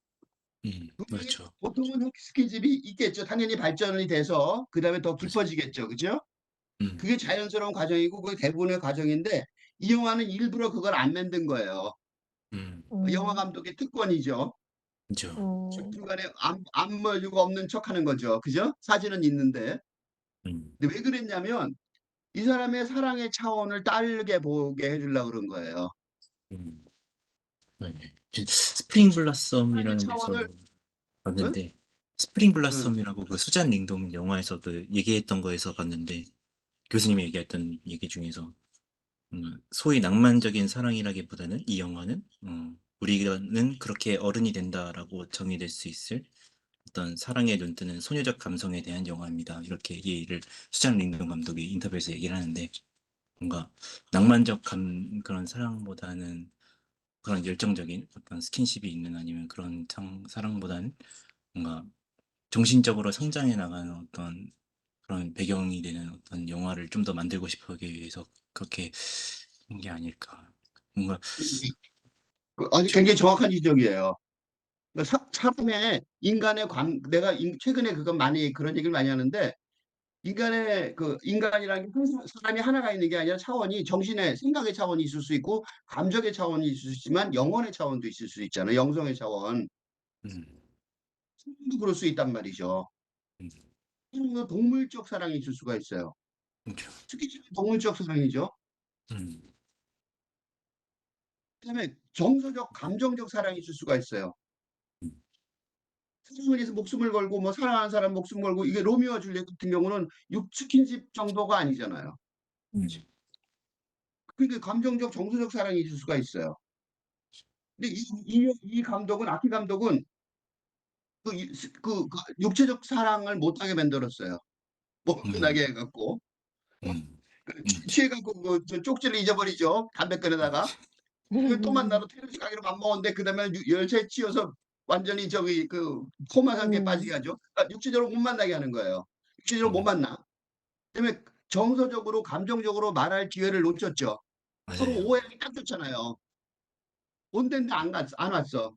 A: 분명히
B: 그렇죠.
A: 보통은 스킨십이 있겠죠. 당연히 발전이 돼서 그 다음에 더
B: 맞아요.
A: 깊어지겠죠. 그죠?
B: 음,
A: 그게 자연스러운 과정이고 그게 대부분의 과정인데 이 영화는 일부러 그걸 안 만든 거예요.
B: 음,
A: 영화
C: 음.
A: 감독의 특권이죠.
B: 그죠.
A: 중간에 안무가 없는 척하는 거죠. 그죠? 사진은 있는데.
B: 음,
A: 근데 왜 그랬냐면 이 사람의 사랑의 차원을 다르게 보게 해주려고 그런 거예요.
B: 음. 네. 스프링
A: 사랑의
B: 블라썸이라는 데서
A: 차원을, 응?
B: 봤는데, 스프링
A: 응.
B: 블라썸이라고 그 수잔 링동 영화에서도 얘기했던 거에서 봤는데, 교수님이 얘기했던 얘기 중에서, 소위 낭만적인 사랑이라기보다는 이 영화는, 우리는 그렇게 어른이 된다라고 정의될 수 있을 어떤 사랑에 눈뜨는 소녀적 감성에 대한 영화입니다. 이렇게 얘기를 수잔 링동 감독이 인터뷰에서 얘기를 하는데, 뭔가 낭만적 그런 사랑보다는 그런 열정적인 어떤 스킨십이 있는 아니면 그런 사랑보다는 뭔가 정신적으로 성장해 나가는 어떤 그런 배경이 되는 어떤 영화를 좀 더 만들고 싶어 하기 위해서 그렇게 한 게 아닐까. 뭔가
A: 아주
B: 좀,
A: 굉장히 정확한 지적이에요. 그러니까 사람의 인간의 내가 최근에 그건 많이 그런 얘기를 많이 하는데, 인간의 그 인간이라는 게 항상 사람이 하나가 있는 게 아니라 차원이, 정신의 생각의 차원이 있을 수 있고 감정의 차원이 있을 수 있지만 영혼의 차원도 있을 수 있잖아요. 영성의 차원.
B: 음,
A: 사람도 그럴 수 있단 말이죠.
B: 음,
A: 사람은 동물적 사랑이 있을 수가 있어요.
B: 그렇죠.
A: 특히 동물적 사랑이죠.
B: 음,
A: 그다음에 정서적, 감정적 사랑이 있을 수가 있어요.
B: 음,
A: 사랑을 위해서 목숨을 걸고 뭐 사랑하는 사람 목숨 걸고, 이게 로미오와 줄리엣 같은 경우는 육스킨십 정도가 아니잖아요.
C: 음.
A: 그러니까 감정적, 정서적 사랑이 있을 수가 있어요. 근데 이 감독은, 아키 감독은 그 육체적 사랑을 못하게 만들었어요.
B: 음,
A: 못하게 해갖고
B: 음,
A: 취해갖고 저 쪽지를 잊어버리죠. 담배끈에다가. 그러면 또 만나러 테니스 가기로 맘먹었는데 그다음에 열차에 치여서 완전히 저기 그 코마 상태에 빠지게 하죠. 그러니까 육체적으로 못 만나게 하는 거예요. 육체적으로 못 만나. 그다음에 정서적으로, 감정적으로 말할 기회를 놓쳤죠. 서로
B: 맞아요.
A: 오해하기 딱 좋잖아요. 온데인데 안 왔어.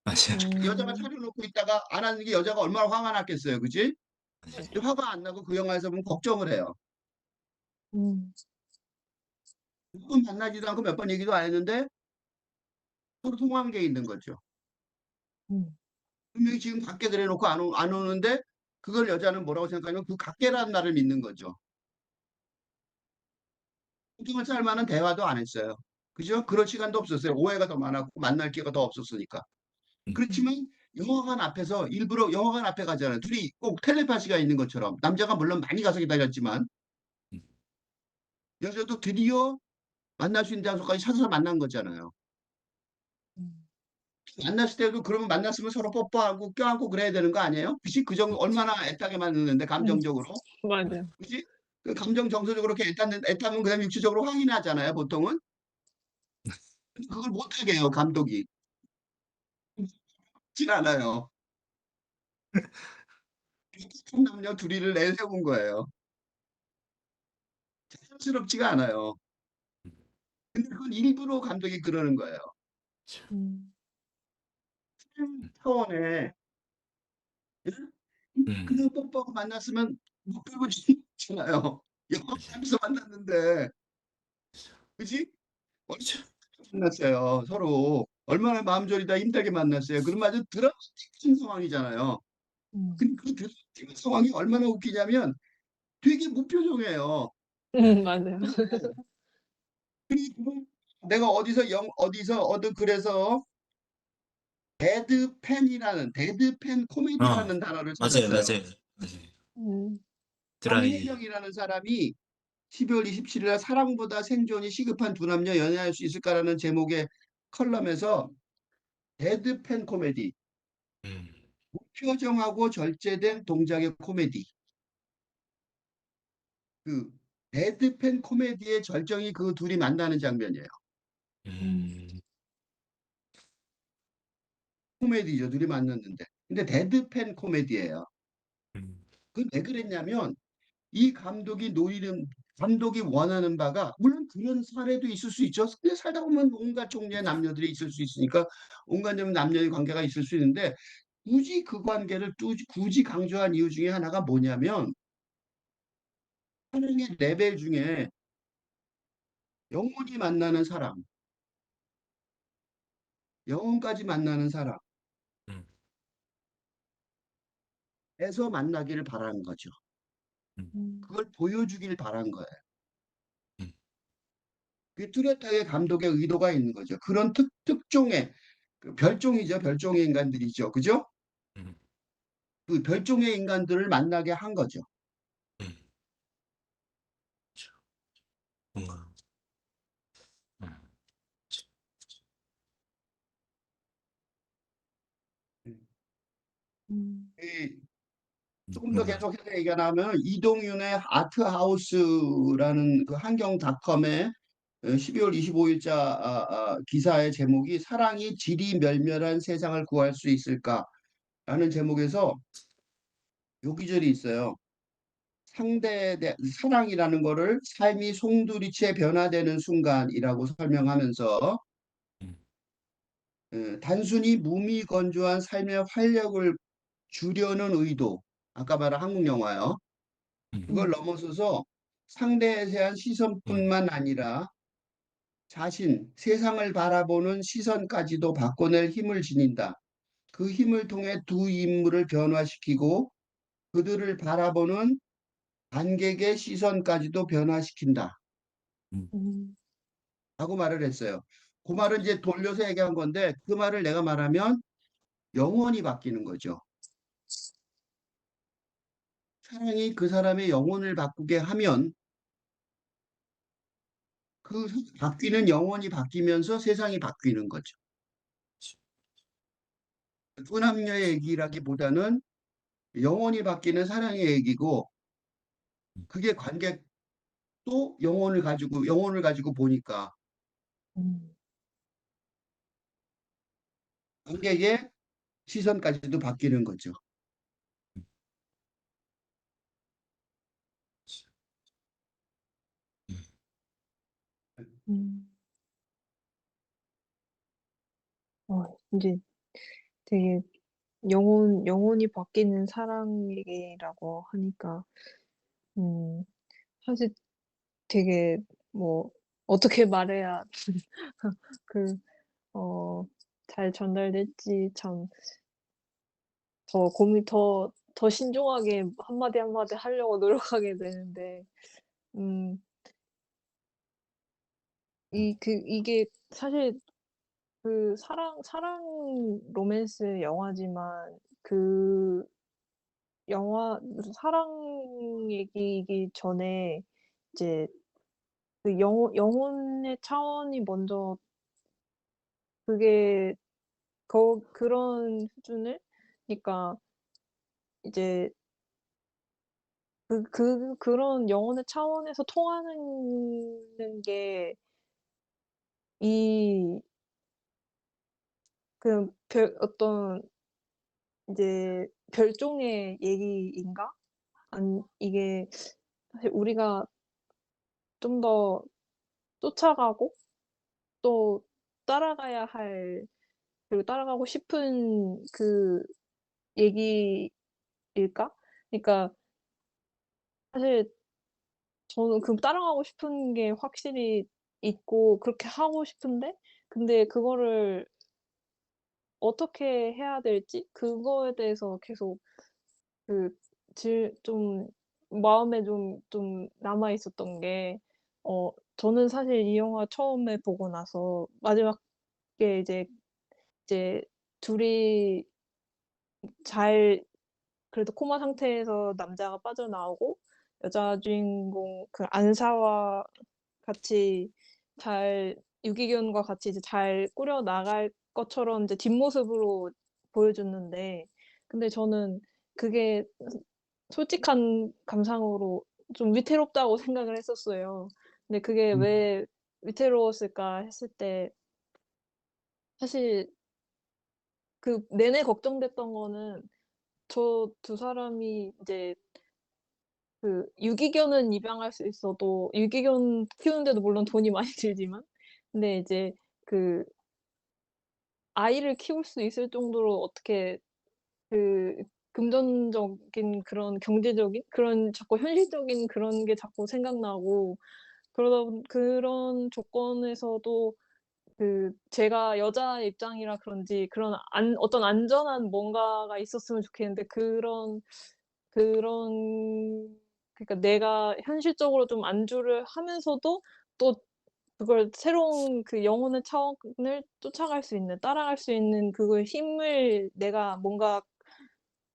B: 맞아요.
A: 여자가 차려놓고 있다가 안 하는 게 여자가 얼마나 화가 났겠어요. 그지?
B: 맞아요.
A: 화가 안 나고 그 영화에서 보면 걱정을 해요.
C: 음.
A: 몇 번 만나지도 않고 몇 번 얘기도 안 했는데 서로 통화한 게 있는 거죠.
C: 음.
A: 분명히 지금 각계 그래놓고 안 오는데 그걸 여자는 뭐라고 생각하냐면 그 각계라는 말을 믿는 거죠. 신경을 쌀 만한 대화도 안 했어요. 그죠? 그럴 시간도 없었어요. 오해가 더 많았고 만날 기회가 더 없었으니까.
B: 음,
A: 그렇지만 영화관 앞에서 일부러 영화관 앞에 가잖아요. 둘이 꼭 텔레파시가 있는 것처럼. 남자가 물론 많이 가서 기다렸지만
B: 음,
A: 여자도 드디어 만날 수 있는 장소까지 찾아서 만난 거잖아요.
C: 음.
A: 만났을 때도 그러면 만났으면 서로 뽀뽀하고 껴안고 그래야 되는 거 아니에요? 그치? 그 정도 얼마나 애타게 만났는데
C: 음.
A: 감정적으로.
C: 맞아요.
A: 그치? 그 감정 정서적으로 이렇게 애타면 그다음에 육체적으로 확인하잖아요. 보통은. 그걸 못하게 해요. 감독이. 진 않아요. 한 남녀 둘이를 내세운 거예요. 자연스럽지가 않아요. 근데 그건 일부러 감독이 그러는 거예요.
C: 음.
A: 차원에
B: 음,
A: 그냥 뽀뽀하고 만났으면 못 끌고 지잖아요.
B: 맞아요.
A: 영화관에서 만났는데, 그지?
B: 그쵸.
A: 만났어요. 서로 얼마나 마음 졸이다 힘들게 만났어요. 그럼 아주 드라마틱한 상황이잖아요.
C: 음.
A: 근데 그 드라마틱한 상황이 얼마나 웃기냐면 되게 무표정해요.
C: 맞아요.
A: 서로. 그리고 내가 어디서 얻은 글에서 데드팬
B: 어,
A: 코미디라는 단어를
B: 맞아요,
A: 찾았어요.
B: 맞아요. 맞아요.
C: 음.
B: 드라이,
A: 황혜경이라는 사람이 12월 27일 날 사랑보다 생존이 시급한 두 남녀 연애할 수 있을까라는 제목의 컬럼에서 데드팬 코미디,
B: 음,
A: 무표정하고 절제된 동작의 코미디, 그 데드팬 코미디의 절정이 그 둘이 만나는 장면이에요.
C: 음.
B: 음,
A: 코미디죠, 둘이 만났는데. 근데 데드팬 코미디예요.
B: 음,
A: 그건 왜 그랬냐면 이 감독이 원하는 바가, 물론 그런 사례도 있을 수 있죠. 근데 살다 보면 온갖 종류의 남녀들이 있을 수 있으니까 온갖 남녀의 관계가 있을 수 있는데, 굳이 그 관계를 굳이 강조한 이유 중에 하나가 뭐냐면 사랑의 레벨 중에 영원히 만나는 사람, 영혼까지 만나는
B: 음,
A: 사람에서 만나기를 바라는 거죠.
B: 음,
C: 음.
A: 그걸 보여주길 바란 거예요. 그 뚜렷하게 감독의 의도가 있는 거죠. 그런 특종의 그 별종이죠. 별종의 인간들이죠. 그죠?
B: 음,
A: 그 별종의 인간들을 만나게 한 거죠.
B: 음, 그쵸. 뭔가, 음, 그쵸.
C: 음.
A: 이 조금 더
B: 뭔가,
A: 계속해서 얘기하면 이동윤의 아트하우스라는 그 한경닷컴의 12월 25일자 기사의 제목이 사랑이 질이 멸멸한 세상을 구할 수 있을까라는 제목에서 요 기절이 있어요. 사랑이라는 거를 삶이 송두리째 변화되는 순간이라고 설명하면서
B: 음,
A: 단순히 무미건조한 삶의 활력을 주려는 의도, 아까 말한 한국 영화요. 그걸
C: 음.
A: 넘어서서 상대에 대한
B: 음,
A: 시선뿐만 아니라 세상을 바라보는 시선까지도 바꿔낼 힘을 지닌다. 그 힘을 통해 두 인물을 변화시키고 그들을 바라보는 관객의 시선까지도 변화시킨다.
B: 음,
C: 음.
A: 라고 말을 했어요. 그 말은 이제 돌려서 얘기한 건데 그 말을 내가 말하면 영원히 바뀌는 거죠. 사랑이 그 사람의 영혼을 바꾸게 하면 그 바뀌는 영혼이 바뀌면서 세상이 바뀌는 거죠. 후남녀의 얘기라기보다는 영혼이 바뀌는 사랑의 얘기고 그게 관객도 영혼을 가지고 보니까
C: 음.
A: 관객의 시선까지도 바뀌는 거죠.
B: 음,
C: 음. 이제 되게 영혼이 바뀌는 사랑 얘기라고 하니까 음 사실 되게 뭐 어떻게 말해야 그 어 잘 전달될지 참 더 신중하게 한마디 한마디 하려고 노력하게 되는데 음 이게 사실 그 사랑 로맨스 영화지만 그 영화 사랑 얘기이기 전에 이제 그 영혼의 차원이 먼저 그게 그런 수준을 그러니까 이제 그런 영혼의 차원에서 통하는 게 이 어떤 이제 별종의 얘기인가? 이게 사실 우리가 좀 더 쫓아가고 또 따라가야 할 그리고 따라가고 싶은 그 얘기일까? 그러니까 사실 저는 따라가고 싶은 게 확실히 있고 그렇게 하고 싶은데 근데 그거를 어떻게 해야 될지 그거에 대해서 계속 그 좀 마음에 좀 남아 있었던 게 저는 사실 이 영화 처음에 보고 나서 마지막에 이제 둘이 잘 그래도 코마 상태에서 남자가 빠져나오고 여자 주인공 안사와 같이 잘 유기견과 같이 이제 잘 꾸려 나갈 것처럼 이제 뒷모습으로 보여줬는데 근데 저는 그게 솔직한 감상으로 좀 위태롭다고 생각을 했었어요. 근데 그게
A: 음,
C: 왜 위태로웠을까 했을 때 사실 내내 걱정됐던 거는 저 두 사람이 이제 유기견은 입양할 수 있어도 유기견 키우는데도 물론 돈이 많이 들지만 근데 이제 그 아이를 키울 수 있을 정도로 어떻게 그 금전적인 그런 경제적인 그런 자꾸 현실적인 그런 게 자꾸 생각나고 그런 조건에서도 제가 여자 입장이라 그런지 그런 어떤 안전한 뭔가가 있었으면 좋겠는데 그런 그러니까 내가 현실적으로 좀 안주를 하면서도 또 그걸 새로운 그 영혼의 차원을 쫓아갈 수 있는, 따라갈 수 있는 그걸 힘을 내가 뭔가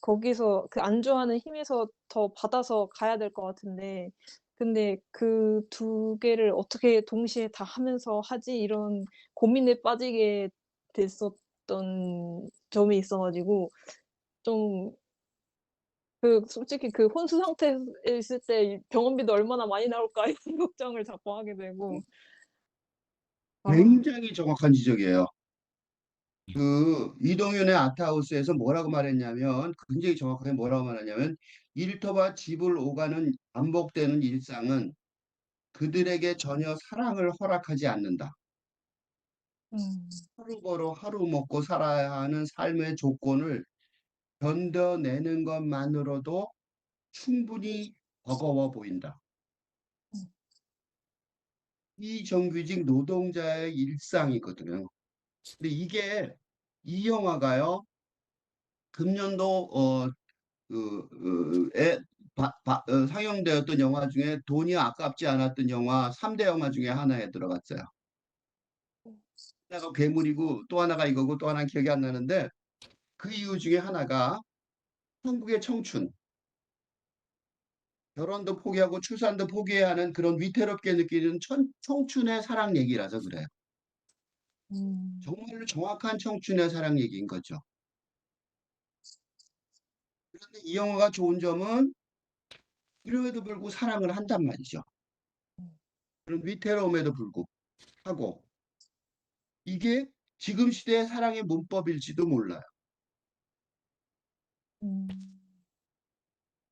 C: 거기서 그 안주하는 힘에서 더 받아서 가야 될 것 같은데, 근데 그 두 개를 어떻게 동시에 다 하면서 하지, 이런 고민에 빠지게 됐었던 점이 있어 가지고, 좀 솔직히 그 혼수 상태에 있을 때 병원비도 얼마나 많이 나올까 이런 걱정을 자꾸 하게 되고. 아.
A: 굉장히 정확한 지적이에요. 그 이동윤의 아트하우스에서 뭐라고 말했냐면, 굉장히 정확하게 뭐라고 말했냐면, 일터와 집을 오가는 반복되는 일상은 그들에게 전혀 사랑을 허락하지 않는다.
C: 음.
A: 하루 벌어 하루 먹고 살아야 하는 삶의 조건을 견뎌내는 것만으로도 충분히 버거워 보인다.
C: 음.
A: 이 정규직 노동자의 일상이거든요. 근데 이게, 이 영화가요, 금년도 상영되었던 영화 중에 돈이 아깝지 않았던 영화 3대 영화 중에 하나에 들어갔어요. 하나가 괴물이고 또 하나가 이거고 또 하나는 기억이 안 나는데, 그 이유 중에 하나가 한국의 청춘, 결혼도 포기하고 출산도 포기해야 하는 그런 위태롭게 느끼는 청춘의 사랑 얘기라서 그래요.
C: 음.
A: 정말로 정확한 청춘의 사랑 얘기인 거죠. 그런데 이 영화가 좋은 점은 그럼에도 불구하고 사랑을 한단 말이죠. 그런 위태로움에도 불구하고 이게 지금 시대의 사랑의 문법일지도 몰라요.
C: 음.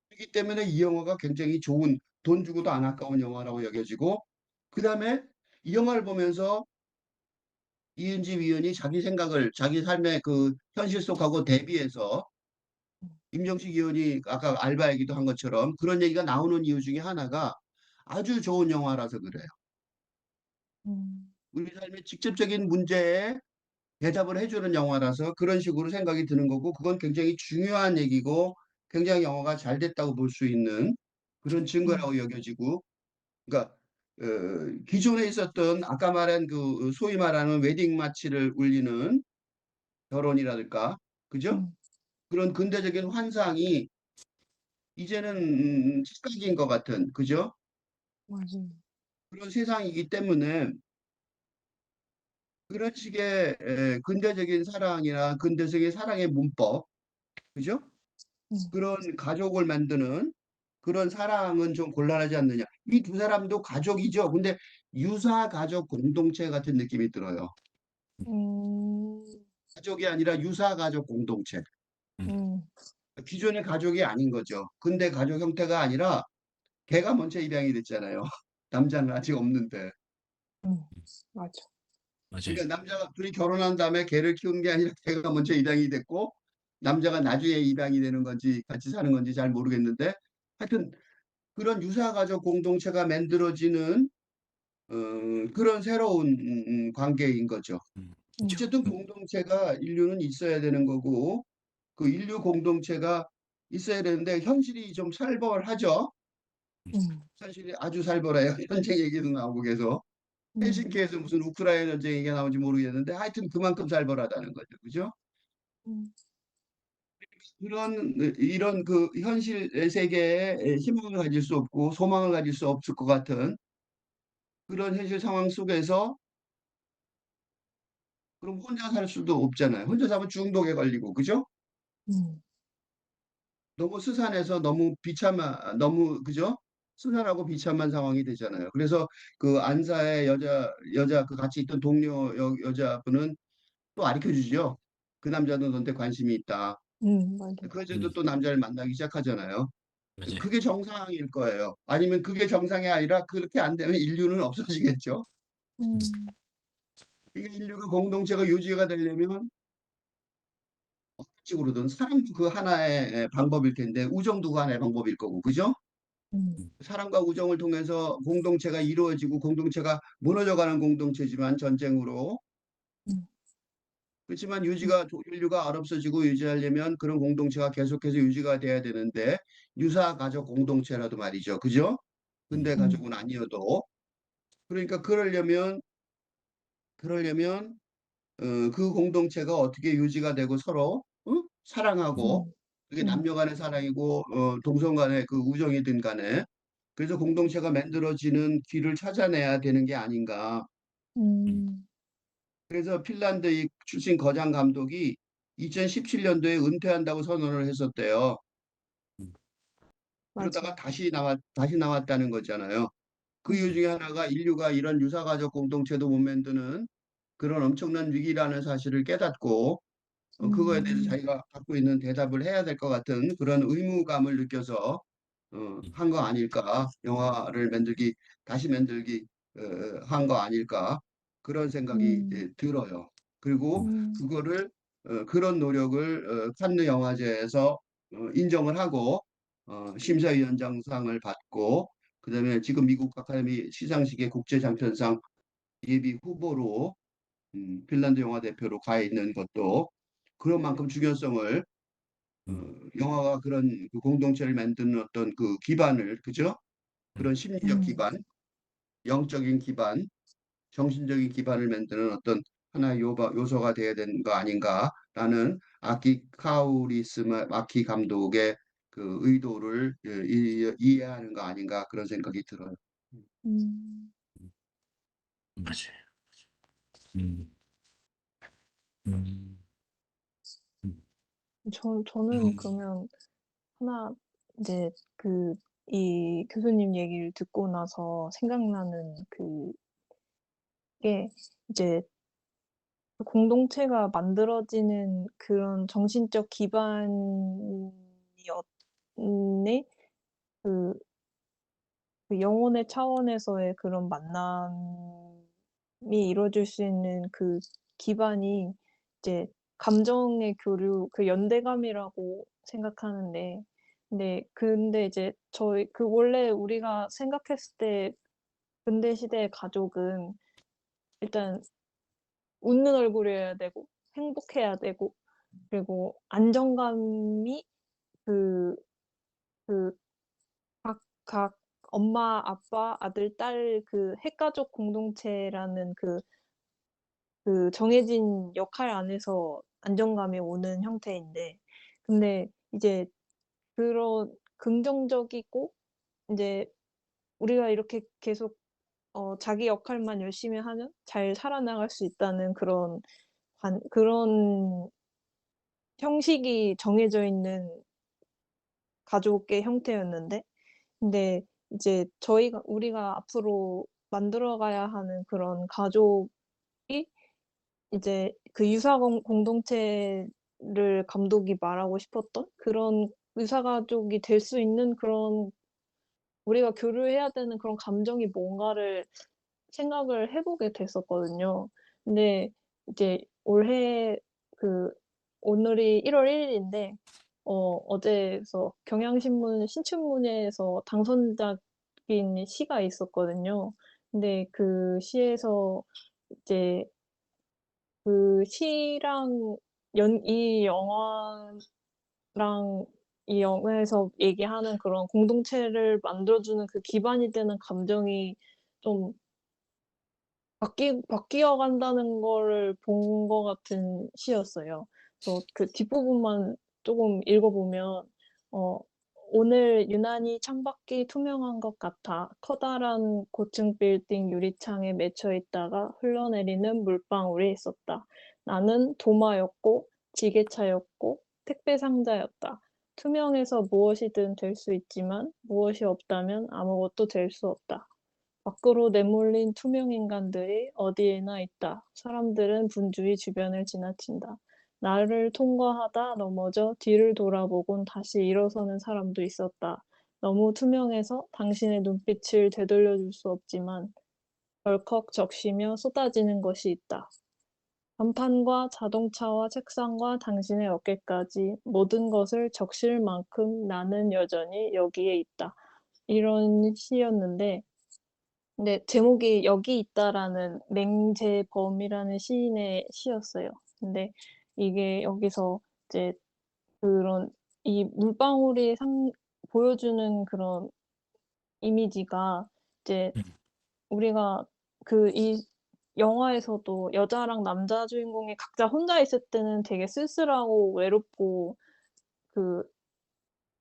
A: 그렇기 때문에 이 영화가 굉장히 좋은, 돈 주고도 안 아까운 영화라고 여겨지고, 그 다음에 이 영화를 보면서 이은지 위원이 자기 생각을 자기 삶의 그 현실 속하고 대비해서, 임정식 의원이 아까 알바 얘기도 한 것처럼 그런 얘기가 나오는 이유 중에 하나가 아주 좋은 영화라서 그래요.
C: 음.
A: 우리 삶의 직접적인 문제에 대답을 해주는 영화라서 그런 식으로 생각이 드는 거고, 그건 굉장히 중요한 얘기고 굉장히 영화가 잘 됐다고 볼 수 있는 그런
C: 음.
A: 증거라고 여겨지고, 그러니까 기존에 있었던 아까 말한 그 소위 말하는 웨딩 마치를 울리는 결혼이랄까, 그죠?
C: 음.
A: 그런 근대적인 환상이 이제는 착각인 것 같은, 그죠?
C: 맞아요.
A: 그런 세상이기 때문에 그런 식의 근대적인 사랑이나 근대적인 사랑의 문법, 그죠?
C: 음.
A: 그런 가족을 만드는 그런 사랑은 좀 곤란하지 않느냐. 이 두 사람도 가족이죠. 근데 유사 가족 공동체 같은 느낌이 들어요.
C: 음.
A: 가족이 아니라 유사 가족 공동체.
C: 음.
A: 기존의 가족이 아닌 거죠. 근데 가족 형태가 아니라 걔가 먼저 입양이 됐잖아요. 남자는 아직 없는데.
C: 음. 맞아.
B: 맞아요.
A: 그러니까 남자가 둘이 결혼한 다음에 걔를 키운 게 아니라 걔가 먼저 입양이 됐고, 남자가 나중에 입양이 되는 건지 같이 사는 건지 잘 모르겠는데, 하여튼 그런 유사가족 공동체가 만들어지는 어, 그런 새로운 관계인 거죠.
C: 음.
B: 그쵸.
A: 어쨌든 공동체가 인류는 있어야 되는 거고, 그 인류 공동체가 있어야 되는데 현실이 좀 살벌하죠.
C: 음.
A: 현실이 아주 살벌해요. 전쟁 얘기도 나오고 계속.
C: 음.
A: 헬싱키에서 무슨 우크라이나 전쟁 얘기가 나오는지 모르겠는데 하여튼 그만큼 살벌하다는 거죠. 그죠?
C: 음.
A: 이런 그 현실 세계에 희망을 가질 수 없고 소망을 가질 수 없을 것 같은 그런 현실 상황 속에서, 그럼 혼자 살 수도 없잖아요. 혼자 살면 중독에 걸리고, 그죠?
C: 음.
A: 너무 스산해서 너무 비참한, 너무, 그죠? 스산하고 비참한 상황이 되잖아요. 그래서 그 안사의 여자 그 같이 있던 동료 여자분은 또 가르쳐 주죠. 그 남자도 너한테 관심이 있다.
C: 맞아.
A: 그래도 또 남자를 만나기 시작하잖아요.
B: 맞아요.
A: 그게 정상일 거예요. 아니면 그게 정상이 아니라 그렇게 안 되면 인류는 없어지겠죠.
C: 음.
A: 이게 인류가 공동체가 유지가 되려면 식으로든 사랑도 그 하나의 방법일 텐데 우정도 그 하나의 방법일 거고, 그죠?
C: 음.
A: 사랑과 우정을 통해서 공동체가 이루어지고 공동체가 무너져가는 공동체지만 전쟁으로.
C: 음.
A: 그렇지만
C: 음.
A: 인류가 없어지고 유지하려면 그런 공동체가 계속해서 유지가 돼야 되는데, 유사 가족 공동체라도 말이죠. 그죠?
B: 음,
A: 근대
C: 음.
A: 가족은 아니어도 그러니까 그러려면 그 공동체가 어떻게 유지가 되고 서로 사랑하고
C: 음,
A: 그게
C: 음,
A: 남녀 간의 사랑이고 동성 간의 그 우정이든 간에 그래서 공동체가 만들어지는 길을 찾아내야 되는 게 아닌가.
C: 음,
A: 그래서 핀란드 이 출신 거장 감독이 2017년도에 은퇴한다고 선언을 했었대요. 그러다가
C: 맞아요.
A: 다시 나왔다는 거잖아요. 그 이유
C: 음,
A: 중에 하나가 인류가 이런 유사가족 공동체도 못 만드는 그런 엄청난 위기라는 사실을 깨닫고 그거에 대해서
C: 음,
A: 자기가 갖고 있는 대답을 해야 될 것 같은 그런 의무감을 느껴서 한 거 아닐까. 영화를 다시 만들기 한 거 아닐까. 그런 생각이
C: 음,
A: 들어요. 그리고
C: 음,
A: 그런 노력을 칸느 영화제에서 인정을 하고 심사위원장상을 받고 그다음에 지금 미국 아카데미 시상식의 국제장편상 예비 후보로 핀란드 영화 대표로 가 있는 것도 그런 만큼 중요성을 영화가 그런 그 공동체를 만드는 어떤 그 기반을 그죠? 그런 심리적
C: 음,
A: 기반, 영적인 기반, 정신적인 기반을 만드는 어떤 하나의 요소가 되어야 되는 거 아닌가라는 아키 카우리스 마키 감독의 그 의도를 이해하는 거 아닌가 그런 생각이 들어요.
C: 음.
B: 맞아요. 음, 음, 음,
C: 저는
B: 음,
C: 그러면 하나 이제 이 교수님 얘기를 듣고 나서 생각나는 그게 이제 그 공동체가 만들어지는 그런 정신적 기반이 없네 그 영혼의 차원에서의 그런 만남이 이루어질 수 있는 그 기반이 이제 감정의 교류 연대감이라고 생각하는데 근데 이제 원래 우리가 생각했을 때 근대 시대의 가족은 일단 웃는 얼굴이어야 되고 행복해야 되고 그리고 안정감이 그 그 각 엄마, 아빠, 아들, 딸 핵가족 공동체라는 정해진 역할 안에서 안정감이 오는 형태인데 근데 이제 그런 긍정적이고 인제 우리가 이렇게 계속 자기 역할만 열심히 하면 잘 살아나갈 수 있다는 그런 형식이 정해져 있는 가족의 형태였는데 근데 이제 우리가 앞으로 만들어 가야 하는 그런 가족이 이제 그 공동체를 감독이 말하고 싶었던 그런 유사 가족이 될 수 있는 그런 우리가 교류해야 되는 그런 감정이 뭔가를 생각을 해 보게 됐었거든요. 근데 이제 올해 그 오늘이 1월 1 일인데 어제서 경향신문 신춘문예에서 당선작인 시가 있었거든요. 근데 그 시에서 이제 그 시랑 이 영화랑 이 영화에서 얘기하는 그런 공동체를 만들어주는 그 기반이 되는 감정이 좀 바뀌어 간다는 거를 본 것 같은 시였어요. 그래서 그 뒷부분만 쪼금 읽어 보면 어 "오늘 유난히 창밖이 투명한 것 같아 커다란 고층 빌딩 유리창에 맺혀 있다가 흘러내리는 물방울이 있었다. 나는 도마였고 지게차였고 택배 상자였다. 투명해서 무엇이든 될 수 있지만 무엇이 없다면 아무것도 될 수 없다. 밖으로 내몰린 투명 인간들이 어디에나 있다. 사람들은 분주히 주변을 지나친다. 나를 통과하다 넘어져 뒤를 돌아보곤 다시 일어서는 사람도 있었다. 너무 투명해서 당신의 눈빛을 되돌려 줄 수 없지만 덜컥 적시며 쏟아지는 것이 있다. 간판과 자동차와 책상과 당신의 어깨까지 모든 것을 적실 만큼 나는 여전히 여기에 있다. 이런 시였는데 근데 제목이 여기 있다라는 맹재범이라는 시인의 시였어요. 근데 이게 여기서 이제 그런 이 물방울이 보여주는 그런 이미지가 이제 우리가 이 영화에서도 여자랑 남자 주인공이 각자 혼자 있을 때는 되게 쓸쓸하고 외롭고 그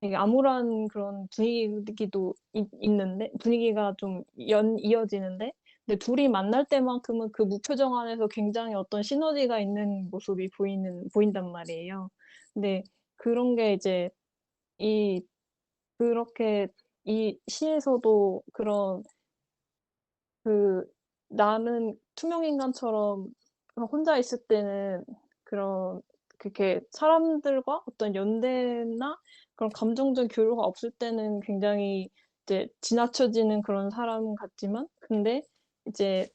C: 되게 암울한 그런 분위기도 있는데 분위기가 좀 이어지는데 근데 둘이 만날 때만큼은 그 무표정 안에서 굉장히 어떤 시너지가 있는 모습이 보인단 말이에요. 근데 그런 게 이제 이 그렇게 이 시에서도 그런 그 나는 투명 인간처럼 혼자 있을 때는 그런 그렇게 사람들과 어떤 연대나 그런 감정적 교류가 없을 때는 굉장히 이제 지나쳐지는 그런 사람 같지만 근데 이제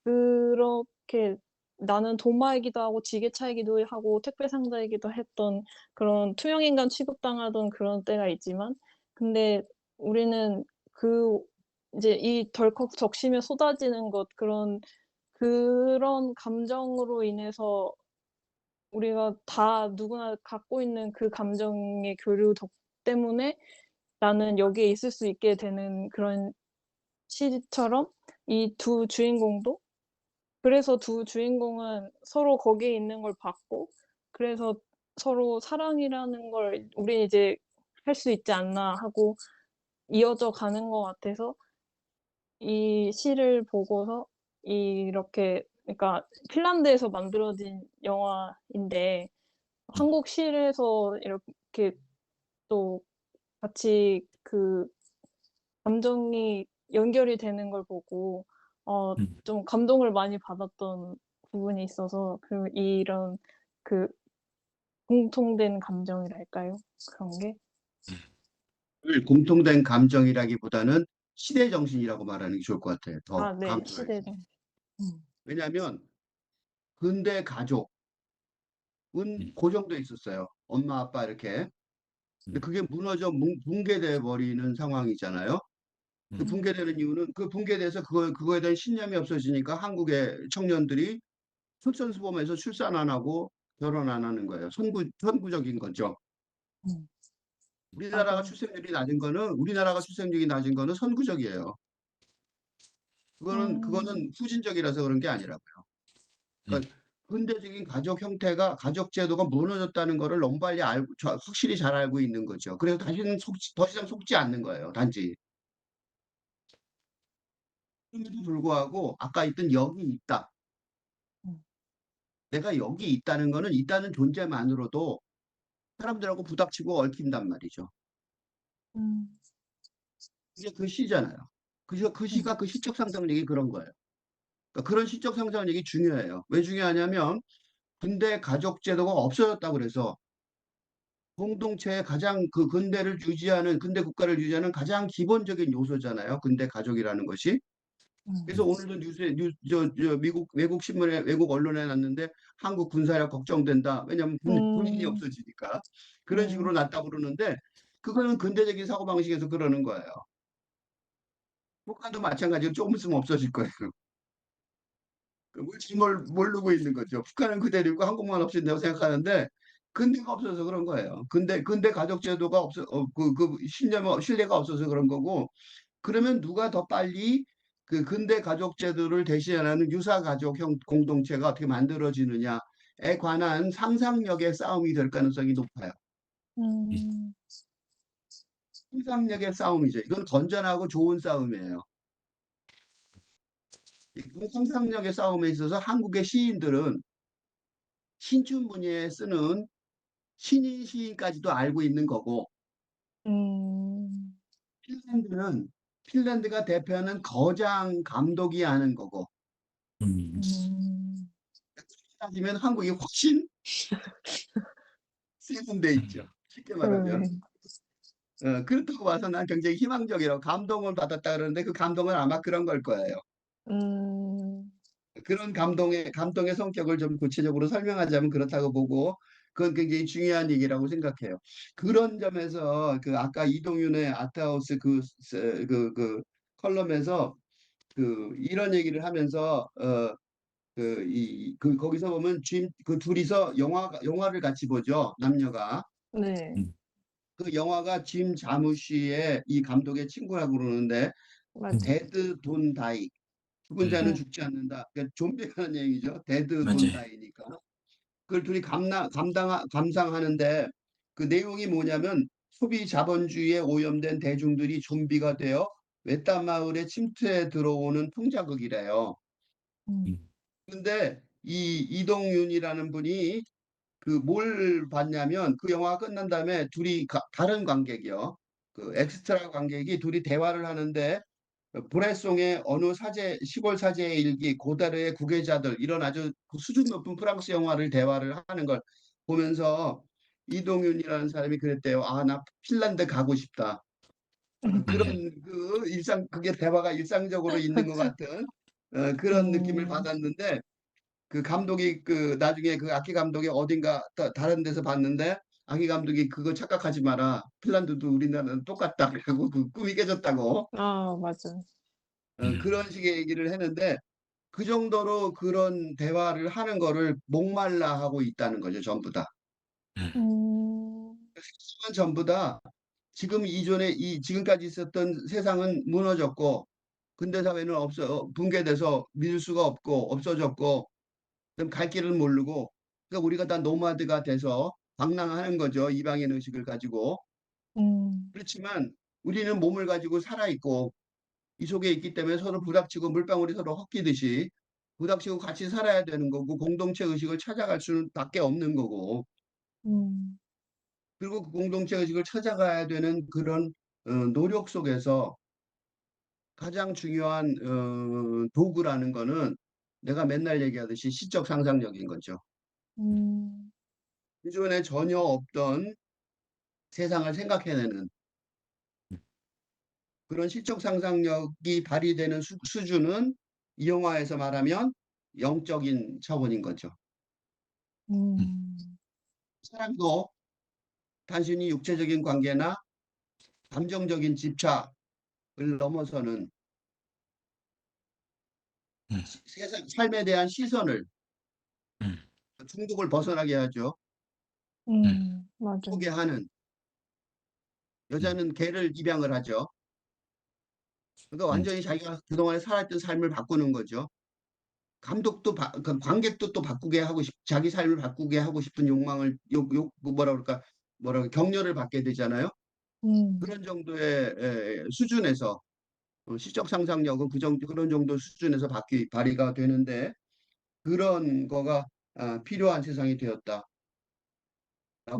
C: 그렇게 나는 도마이기도 하고 지게차이기도 하고 택배 상자이기도 했던 그런 투명 인간 취급당하던 그런 때가 있지만 근데 우리는 그 이제 이 덜컥 적심에 쏟아지는 그런 감정으로 인해서 우리가 다 누구나 갖고 있는 그 감정의 교류 때문에 나는 여기에 있을 수 있게 되는 그런 시처럼 이 두 주인공도 그래서 두 주인공은 서로 거기에 있는 걸 봤고 그래서 서로 사랑이라는 걸 '우리 이제 할 수 있지 않나.' 하고 이어져 가는 것 같아서 이 시를 보고서 이렇게 그러니까 핀란드에서 만들어진 영화인데
B: 음,
C: 한국 시에서 이렇게 또 같이 감정이 연결이 되는 걸 보고
B: 음.
C: 좀 감동을 많이 받았던 부분이 있어서 이런 그 공통된 감정이랄까요? 그런 게?
A: 공통된 감정이라기보다는 시대 정신이라고 말하는 게 좋을 것 같아요. 더
C: 아 네.
A: 강조해서.
C: 시대적. 음.
A: 왜냐하면 근대 가족은
B: 음,
A: 고정돼 있었어요. 엄마, 아빠 이렇게. 근데
B: 음,
A: 그게 무너져 붕괴돼 버리는 상황이잖아요. 그
B: 음,
C: 음.
A: 붕괴되는 이유는 그 붕괴돼서 그거에 대한 신념이 없어지니까 한국의 청년들이 솔선수범해서 출산 안 하고 결혼 안 하는 거예요. 선구적인 거죠.
C: 음. 맞아요.
A: 우리나라가 출생률이 낮은 거는 선구적이에요.
C: 음.
A: 그거는 후진적이라서 그런 게 아니라고요.
B: 음,
A: 그러니까 근대적인 가족 형태가 가족 제도가 무너졌다는 거를 너무 빨리 확실히 잘 알고 있는 거죠. 그래서 더 이상 속지 않는 거예요. 단지. 그럼에도 불구하고 아까 있던 여기 있다.
C: 음.
A: 내가 여기 있다는 거는 있다는 존재만으로도 사람들하고 부닥치고 얽힌단 말이죠.
C: 음.
A: 이게 그 시잖아요. 그
C: 음.
A: 시가 그 시적 상상력이 그런 거예요. 그러니까 그런 시적 상상력이 중요해요. 왜 중요하냐면 근대 가족 제도가 없어졌다고 그래서 공동체의 가장 근대 국가를 유지하는 가장 기본적인 요소잖아요. 근대 가족이라는 것이. 그래서
B: 음,
A: 오늘도 미국 외국 신문에 외국 언론에 났는데 한국 군사력 걱정된다. 왜냐하면 군인이
C: 음.
A: 없어지니까 그런 식으로
C: 음.
A: 났다고 그러는데 그거는 근대적인 사고방식에서 그러는 거예요. 북한도 마찬가지로 조금 있으면 없어질 거예요. 뭘 모르고 있는 거죠. 북한은 그대로고 한국만 없어진다고 생각하는데 근대가 없어서 그런 거예요. 근대 가족 제도가 없어 신뢰가 없어서 그런 거고 그러면 누가 더 빨리 그 근대 가족 제도를 대신하는 유사 가족형 공동체가 어떻게 만들어지느냐에 관한 상상력의 싸움이 될 가능성이 높아요.
B: 음,
C: 음.
A: 상상력의 싸움이죠. 이건 건전하고 좋은 싸움이에요. 이 상상력의 싸움에 있어서 한국의 시인들은 신춘문예에 쓰는 신인 시인까지도 알고 있는 거고
C: 음.
A: 핀란드는 핀란드가 대표하는 거장 감독이 하는 거고
B: 음,
C: 음.
A: 따지면 한국이 훨씬 세분돼 있죠. 쉽게 말하면.
C: 그러네.
A: 그렇다고 봐서 난 굉장히 희망적이라고 감동을 받았다 그러는데 그 감동은 아마 그런 걸 거예요.
C: 음.
A: 그런 감동의 성격을 좀 구체적으로 설명하자면 그렇다고 보고 그건 굉장히 중요한 얘기라고 생각해요. 그런 점에서 그 아까 이동윤의 아트하우스 컬럼에서 이런 얘기를 하면서 거기서 보면 그 둘이서 영화를 같이 보죠. 남녀가.
C: 네.
B: 음,
A: 그 영화가 짐 자무시의 이 감독의 친구라고 그러는데
C: 맞아.
A: 데드 돈 다이. 죽은 자는
C: 음.
A: 죽지 않는다. 그러니까 좀비가 하는 얘기죠. 데드 돈
B: 맞아요.
A: 다이니까. 그걸 둘이 감상하는데 그 내용이 뭐냐면 소비 자본주의에 오염된 대중들이 좀비가 되어 외딴 마을에 침투해 들어오는 풍자극이래요.
C: 음.
B: 음.
A: 근데 이 이동윤이라는 분이 그 뭘 봤냐면 그 영화가 끝난 다음에 둘이 다른 관객이요. 그 엑스트라 관객이 둘이 대화를 하는데 브레송의 어느 시골 사제의 일기, 고다르의 구계자들 이런 아주 그 수준 높은 프랑스 영화를 대화를 하는 걸 보면서 이동윤이라는 사람이 그랬대요. 아, 나 핀란드 가고 싶다.
B: 음.
A: 그런 그게 대화가 일상적으로 있는 것 같은 그런 느낌을
C: 음.
A: 받았는데 그 감독이 그 나중에 그 악기 감독이 어딘가 다른 데서 봤는데 악기 감독이 그거 착각하지 마라. 핀란드도 우리나라는 똑같다. 그리고 그 꿈이 깨졌다고.
C: 아, 맞아.
A: 그런 식의 얘기를 했는데 그 정도로 그런 대화를 하는 거를 목말라 하고 있다는 거죠, 전부 다.
B: 음.
C: 음.
A: 전부 다 지금 이전에 지금까지 있었던 세상은 무너졌고 근대 사회는 붕괴돼서 믿을 수가 없고 없어졌고 그럼 갈 길을 모르고 그러니까 우리가 다 노마드가 돼서 방랑하는 거죠. 이방인 의식을 가지고.
C: 음.
A: 그렇지만 우리는 몸을 가지고 살아 있고 이 속에 있기 때문에 서로 부닥치고 물방울이 서로 헛기듯이 부닥치고 같이 살아야 되는 거고 공동체 의식을 찾아갈 수는 밖에 없는 거고
C: 음.
A: 그리고 그 공동체 의식을 찾아가야 되는 그런 노력 속에서 가장 중요한 도구라는 거는 내가 맨날 얘기하듯이 시적 상상력인 거죠.
C: 음.
A: 기존에 전혀 없던 세상을 생각해내는 그런 시적 상상력이 발휘되는 수준은 이 영화에서 말하면 영적인 차원인 거죠.
B: 음.
C: 음.
A: 사랑도 단순히 육체적인 관계나 감정적인 집착을 넘어서는
B: 음.
A: 삶에 대한 시선을
B: 음.
A: 중독을 벗어나게 하죠.
B: 음.
C: 맞아.
A: 보게 하는
B: 음.
A: 여자는 개를 입양을 하죠. 그러니까
B: 음.
A: 완전히 자기가 그동안에 살았던 삶을 바꾸는 거죠. 그 관객도 또 자기 삶을 바꾸게 하고 싶은 욕망을 뭐라 그럴까 격려를 받게 되잖아요.
C: 음.
A: 그런 정도의 수준에서 시적 상상력은 그런 정도 수준에서 발휘가 되는데 그런 거가 필요한 세상이 되었다라고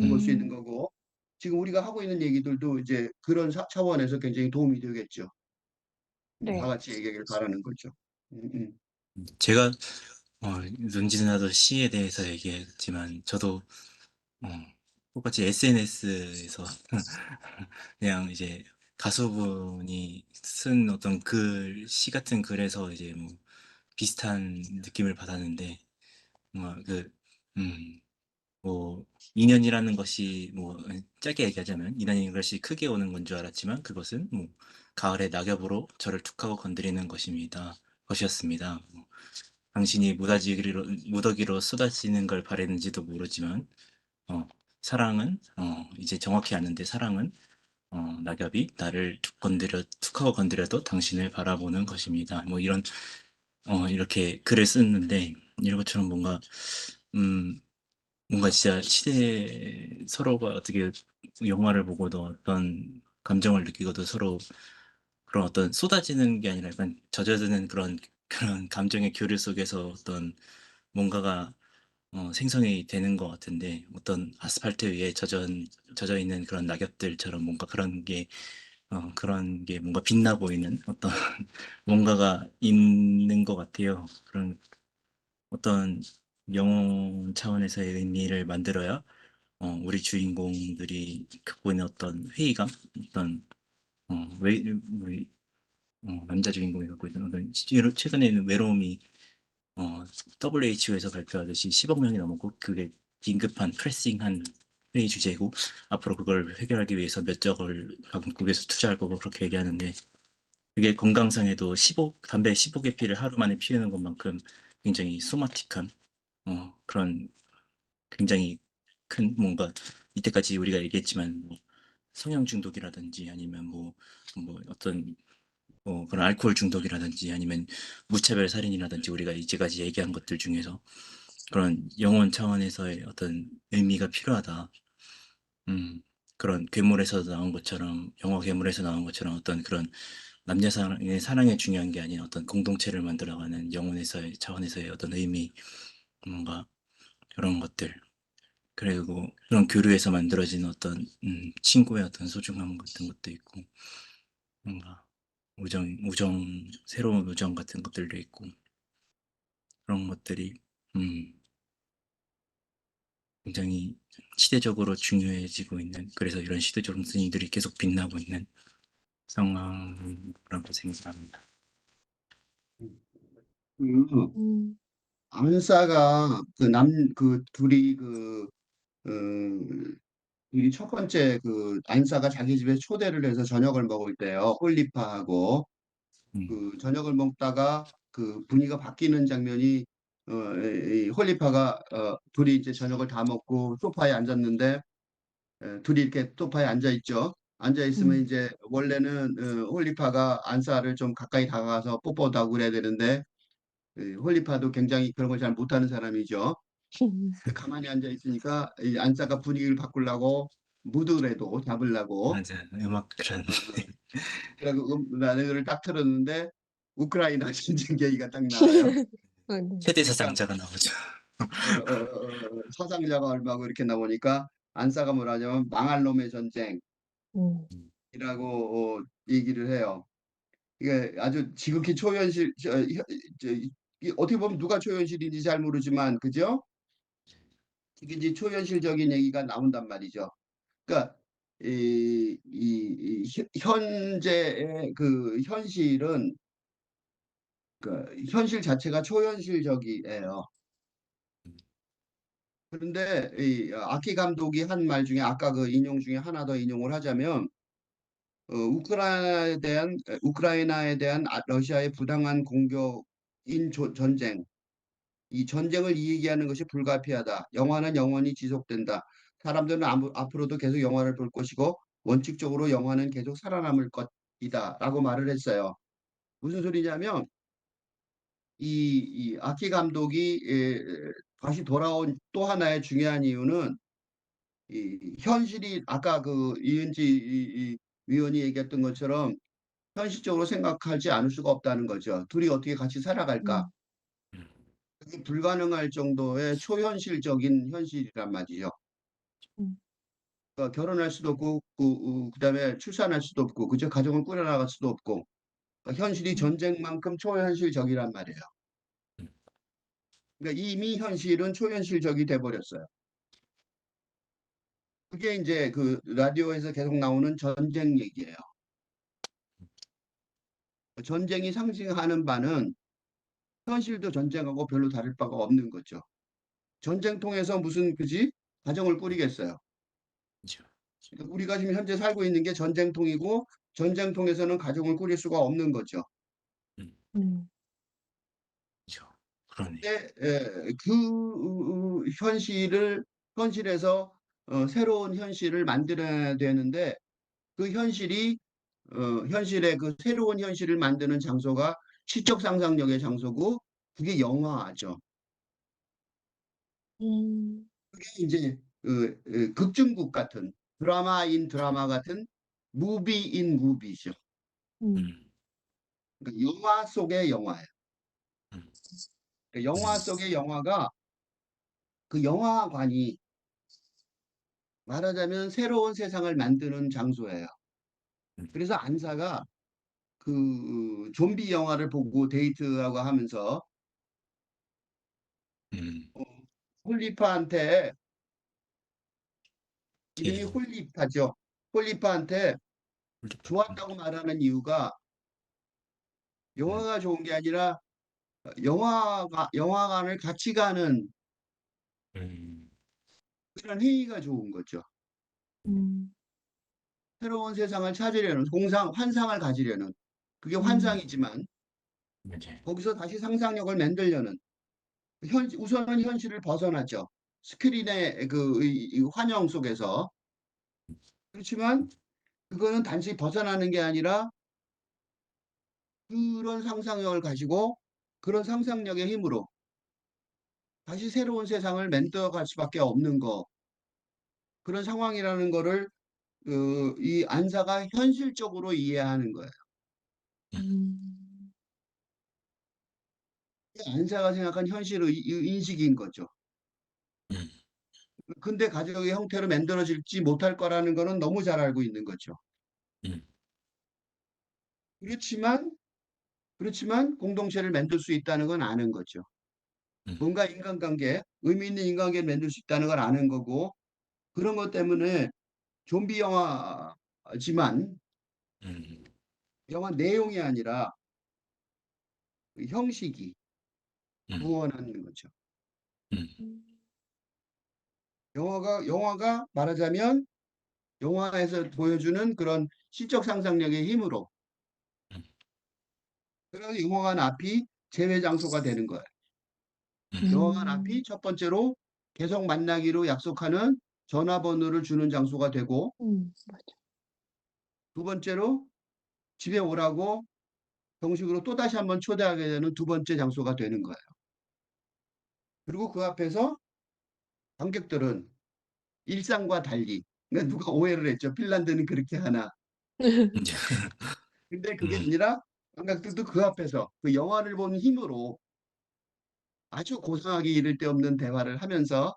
A: 볼 수 있는
C: 음.
A: 거고 지금 우리가 하고 있는 얘기들도 이제 그런 차원에서 굉장히 도움이 되겠죠. 다
C: 네.
A: 같이 얘기하길 바라는 거죠. 음, 음.
B: 제가 눈지나도 시에 대해서 얘기했지만 저도 어, 똑같이 SNS에서 그냥 이제 가수분이 쓴 어떤 시 같은 글에서 이제 뭐 비슷한 느낌을 받았는데 뭔가 뭐 인연이라는 것이 뭐 짧게 얘기하자면 인연이라는 것이 크게 오는 건 줄 알았지만 그것은 뭐 가을의 낙엽으로 저를 툭하고 건드리는 것이었습니다. 뭐 당신이 무더기로 쏟아지는 걸 바랬는지도 모르지만 사랑은 이제 정확히 아는데 사랑은 낙엽이 나를 툭 하고 건드려도 당신을 바라보는 것입니다. 뭐 이렇게 글을 썼는데 이런 것처럼 뭔가 진짜 서로가 어떻게 영화를 보고도 어떤 감정을 느끼고도 서로 그런 어떤 쏟아지는 게 아니라 약간 젖어드는 그런 감정의 교류 속에서 어떤 뭔가가 생성이 되는 것 같은데 어떤 아스팔트 위에 젖어 있는 그런 낙엽들처럼 뭔가 그런 게 뭔가 빛나 보이는 어떤 뭔가가 있는 것 같아요. 그런 어떤 영혼 차원에서의 의미를 만들어야 우리 주인공들이 겪고 있는 어떤 회의감, 어떤 어, 왜, 왜, 남자 주인공이 갖고 있는 어떤 최근에는 외로움이 WHO에서 발표하듯이 10억 명이 넘었고 그게 긴급한 프레싱한 회의 주제고 앞으로 그걸 해결하기 위해서 몇 적을 각국에서 투자할 거고 그렇게 얘기하는데 그게 건강상에도 담배 15개 피를 하루 만에 피우는 것만큼 굉장히 소마틱한 그런 굉장히 큰 뭔가 이때까지 우리가 얘기했지만 뭐 성형 중독이라든지 아니면 뭐 어떤 그런 알코올 중독이라든지 아니면 무차별 살인이라든지 우리가 이제까지 얘기한 것들 중에서 그런 영혼 차원에서의 어떤 의미가 필요하다. 그런 괴물에서 나온 것처럼 영화 괴물에서 나온 것처럼 어떤 그런 남녀 사랑이 중요한 게 아닌 어떤 공동체를 만들어가는 영혼에서의 차원에서의 어떤 의미, 뭔가 그런 것들. 그리고 그런 교류에서 만들어진 어떤 친구의 어떤 소중함 같은 것도 있고 뭔가 새로운 우정 같은 것들도 있고 그런 것들이 음, 굉장히 시대적으로 중요해지고 있는 그래서 이런 시대적 스님들이 계속 빛나고 있는 상황이라고 생각합니다.
A: 그
C: 음.
A: 안사가 그 둘이 어, 이 첫 번째 그 안사가 자기 집에 초대를 해서 저녁을 먹을 때요. 홀리파하고
B: 음,
A: 그 저녁을 먹다가 그 분위기가 바뀌는 장면이 이 홀리파가 둘이 이제 저녁을 다 먹고 소파에 앉았는데 둘이 이렇게 소파에 앉아 있죠. 앉아 있으면
C: 음.
A: 이제 원래는 홀리파가 안사를 좀 가까이 다가가서 뽀뽀도 하고 그래야 되는데 홀리파도 굉장히 그런 걸 잘 못하는 사람이죠. 가만히 앉아 있으니까 이 안사가 분위기를 바꾸려고 무드라도 잡으려고
B: 맞아. 음악 그런
A: 어, 그래고 라디오를 딱 틀었는데 우크라이나 전쟁 얘기가 딱 나와요.
C: 아, 네.
A: 그러니까
B: 세대사상자가 나오죠.
A: 사상자가 얼마고 이렇게 나오니까 안사가 뭐라냐면 망할 놈의 전쟁이라고
C: 음.
A: 얘기를 해요. 이게 아주 지극히 초현실 어떻게 보면 누가 초현실인지 잘 모르지만 그죠? 이게 이제 초현실적인 얘기가 나온단 말이죠. 그러니까 현재의 그 현실은 그 현실 자체가 초현실적이에요. 그런데 이 아키 감독이 한 말 중에 아까 그 인용 중에 하나 더 인용을 하자면 우크라이나에 대한 러시아의 부당한 공격인 전쟁 이 전쟁을 이야기하는 것이 불가피하다. 영화는 영원히 지속된다. 사람들은 앞으로도 계속 영화를 볼 것이고 원칙적으로 영화는 계속 살아남을 것이다. 라고 말을 했어요. 무슨 소리냐면 이 아키 감독이 다시 돌아온 또 하나의 중요한 이유는 이 현실이 아까 그 이은지 위원이 얘기했던 것처럼 현실적으로 생각하지 않을 수가 없다는 거죠. 둘이 어떻게 같이 살아갈까?
C: 음.
A: 그게 불가능할 정도의 초현실적인 현실이란 말이죠.
C: 음.
A: 그러니까 결혼할 수도 없고 그다음에 출산할 수도 없고 그저 가정을 꾸려나갈 수도 없고 그러니까 현실이
C: 음.
A: 전쟁만큼 초현실적이란 말이에요. 그러니까 이미 현실은 초현실적이 돼 버렸어요. 그게 이제 그 라디오에서 계속 나오는 전쟁 얘기예요. 전쟁이 상징하는 바는 현실도 전쟁하고 별로 다를 바가 없는 거죠. 전쟁 통해서 무슨 그지 가정을 꾸리겠어요.
B: 그죠.
A: 그러니까 우리가 지금 현재 살고 있는 게 전쟁통이고 전쟁 통해서는 가정을 꾸릴 수가 없는 거죠.
B: 음,
C: 음.
B: 그죠. 그러네.
A: 근데 현실에서 새로운 현실을 만들어야 되는데 그 현실의 그 새로운 현실을 만드는 장소가 시적 상상력의 장소고 그게 영화죠.
C: 음.
A: 그게 이제 극중국 같은 드라마인 드라마 같은 무비인 무비죠.
C: 음.
B: 음,
A: 그러니까 영화 속의 영화예요.
B: 음,
A: 그러니까 영화
B: 음,
A: 속의 영화가 그 영화관이 말하자면 새로운 세상을 만드는 장소예요.
B: 음,
A: 그래서 안사가 그 좀비 영화를 보고 데이트하고 하면서
B: 음.
A: 어, 홀리파한테 이름이
B: 걔,
A: 홀리파죠. 홀리파한테
B: 홀리팝.
A: 좋았다고 말하는 이유가
B: 음,
A: 영화가 좋은 게 아니라 영화관을 같이 가는
B: 음,
A: 그런 행위가 좋은 거죠.
C: 음.
A: 새로운 세상을 찾으려는 환상을 가지려는 그게
C: 음.
A: 환상이지만
B: 맞아요.
A: 거기서 다시 상상력을 만들려는 우선은 현실을 벗어나죠. 스크린의 이 환영 속에서. 그렇지만 그거는 단지 벗어나는 게 아니라 그런 상상력을 가지고 그런 상상력의 힘으로 다시 새로운 세상을 만들어갈 수밖에 없는 거 그런 상황이라는 거를 이 안사가 현실적으로 이해하는 거예요.
C: 음.
A: 안사가 생각한 현실의 인식인 거죠.
B: 음,
A: 근데 가족의 형태로 만들어질지 못할 거라는 거는 너무 잘 알고 있는 거죠.
B: 음,
A: 그렇지만 공동체를 만들 수 있다는 건 아는 거죠.
B: 음,
A: 뭔가 인간관계, 의미 있는 인간관계를 만들 수 있다는 걸 아는 거고 그런 것 때문에 좀비 영화지만
B: 음,
A: 영화 내용이 아니라 그 형식이
B: 음,
A: 구원하는 거죠.
B: 음,
A: 영화가 말하자면 영화에서 보여주는 그런 시적 상상력의 힘으로
B: 음,
A: 그래서 영화관 앞이 재회 장소가 되는 거예요. 영화관
C: 음.
A: 앞이 첫 번째로 계속 만나기로 약속하는 전화번호를 주는 장소가 되고
C: 맞아.
A: 두 번째로 집에 오라고 정식으로 또다시 한번 초대하게 되는 두 번째 장소가 되는 거예요. 그리고 그 앞에서 관객들은 일상과 달리 그러니까 누가 오해를 했죠. 핀란드는 그렇게 하나.
B: 이제,
A: 근데 그게
B: 음,
A: 아니라 관객들도 그 앞에서 그 영화를 본 힘으로 아주 고상하게 이를 데 없는 대화를 하면서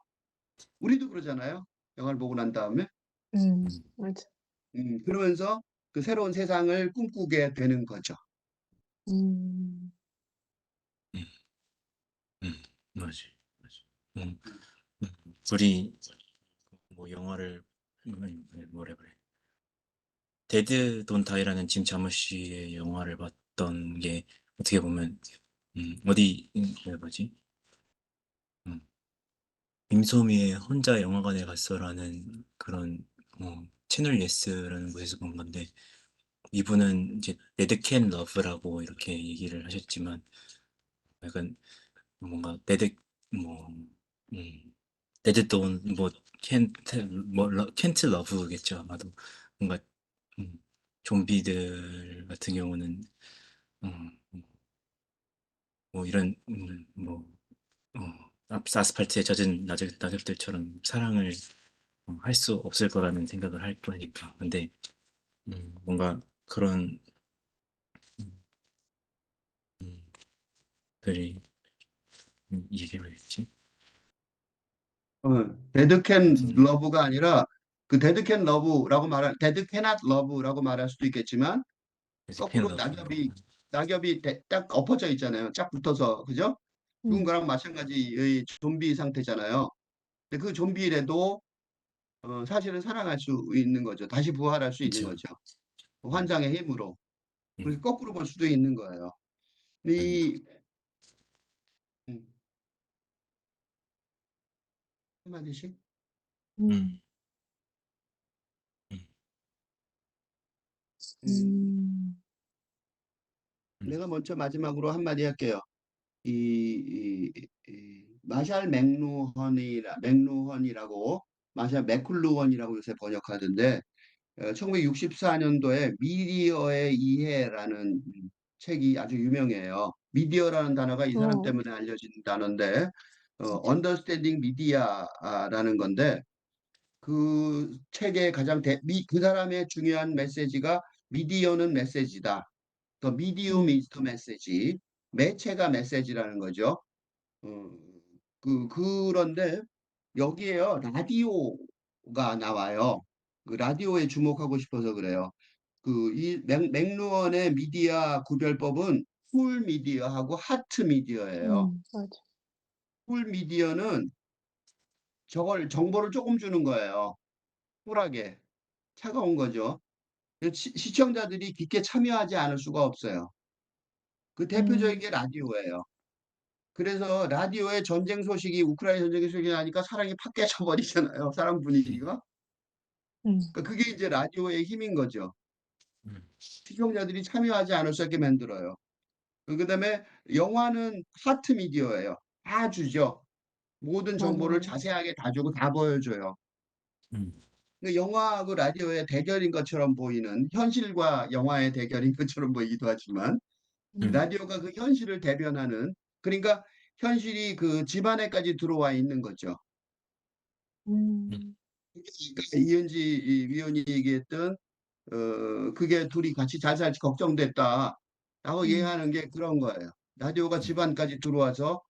A: 우리도 그러잖아요. 영화를 보고 난 다음에
C: 맞아.
A: 그러면서 그 새로운 세상을 꿈꾸게 되는 거죠.
C: 음.
B: 음, 맞지, 맞지. 음, 우리 뭐 영화를 뭐래 그래. 데드 돈 다이라는 짐 자무시의 영화를 봤던 게 어떻게 보면 어디 뭐지? 음, 김소미의 혼자 영화관에 갔어라는 그런 채널 예스라는 곳에서 본 건데 이분은 이제 데드캔 러브라고 이렇게 얘기를 하셨지만 약간 뭔가 뭐 음, 데드 돈뭐 캔트 캔트 러브겠죠 아마도 뭔가 음, 좀비들 같은 경우는 음, 뭐 이런 아스팔트에 젖은 낙엽들처럼 사랑을 할 수 없을 거라는 생각을 할 거니까. 근데 뭔가 그런 음, 음, 들이 이게 뭐였지?
A: 어, 데드캔
B: 무슨
A: 러브가 아니라 그 데드캔 러브라고 말할 데드캐낫 러브라고 말할 수도 있겠지만
B: 그래서 캔
A: 거꾸로
B: 러브로
A: 낙엽이 딱 엎어져 있잖아요. 쫙 붙어서 그죠? 죽은
C: 음.
A: 거랑 마찬가지의 좀비 상태잖아요. 근데 그 좀비라도 사실은 살아날 수 있는 거죠. 다시 부활할 수 있는
B: 그렇죠.
A: 거죠.
B: 음,
A: 환장의 힘으로. 그래서
B: 음,
A: 거꾸로 볼 수도 있는 거예요.
B: 음,
A: 이 음, 한마디씩
B: 음,
C: 음.
B: 음,
A: 음,
C: 음.
B: 음,
A: 내가 먼저 마지막으로 한마디 할게요. 이 마샬 맥루헌이라고 마샬 맥클루헌이라고 요새 번역하던데 1964년도에 미디어의 이해라는 책이 아주 유명해요. 미디어라는 단어가 이 사람
C: 어.
A: 때문에 알려진 단어인데
C: 맞아.
A: Understanding Media라는 건데 그 책의 그 사람의 중요한 메시지가 미디어는 메시지다. The medium
C: 음.
A: is the message. 매체가 메시지라는 거죠. 어, 그런데 여기에요. 라디오가 나와요. 그 라디오에 주목하고 싶어서 그래요. 이 맥루언의 미디어 구별법은 풀 미디어하고 하트 미디어예요.
C: 맞아.
A: 풀 미디어는 저걸 정보를 조금 주는 거예요. 쿨하게 차가운 거죠. 시청자들이 깊게 참여하지 않을 수가 없어요. 그 대표적인
C: 음.
A: 게 라디오예요. 그래서 라디오에 전쟁 소식이 우크라이나 전쟁 소식이 나니까 사랑이 팍 깨져 버리잖아요. 사랑
B: 음,
A: 분위기가.
C: 음.
A: 그러니까 그게 이제 라디오의 힘인 거죠.
B: 음,
A: 시청자들이 참여하지 않을 수 있게 만들어요. 그다음에 영화는 하트 미디어예요. 다 주죠. 모든 정보를
C: 맞아요.
A: 자세하게 다 주고 다 보여줘요.
B: 음,
A: 그러니까 영화하고 라디오의 대결인 것처럼 보이는 현실과 영화의 대결인 것처럼 보이기도 하지만 라디오가 그 현실을 대변하는, 그러니까 현실이 그 집안에까지 들어와 있는 거죠.
C: 음.
A: 그러니까 이은지 이 위원이 얘기했던 그게 둘이 같이 잘 살지 걱정됐다라고
C: 음.
A: 얘기하는 게 그런 거예요. 라디오가 집안까지 들어와서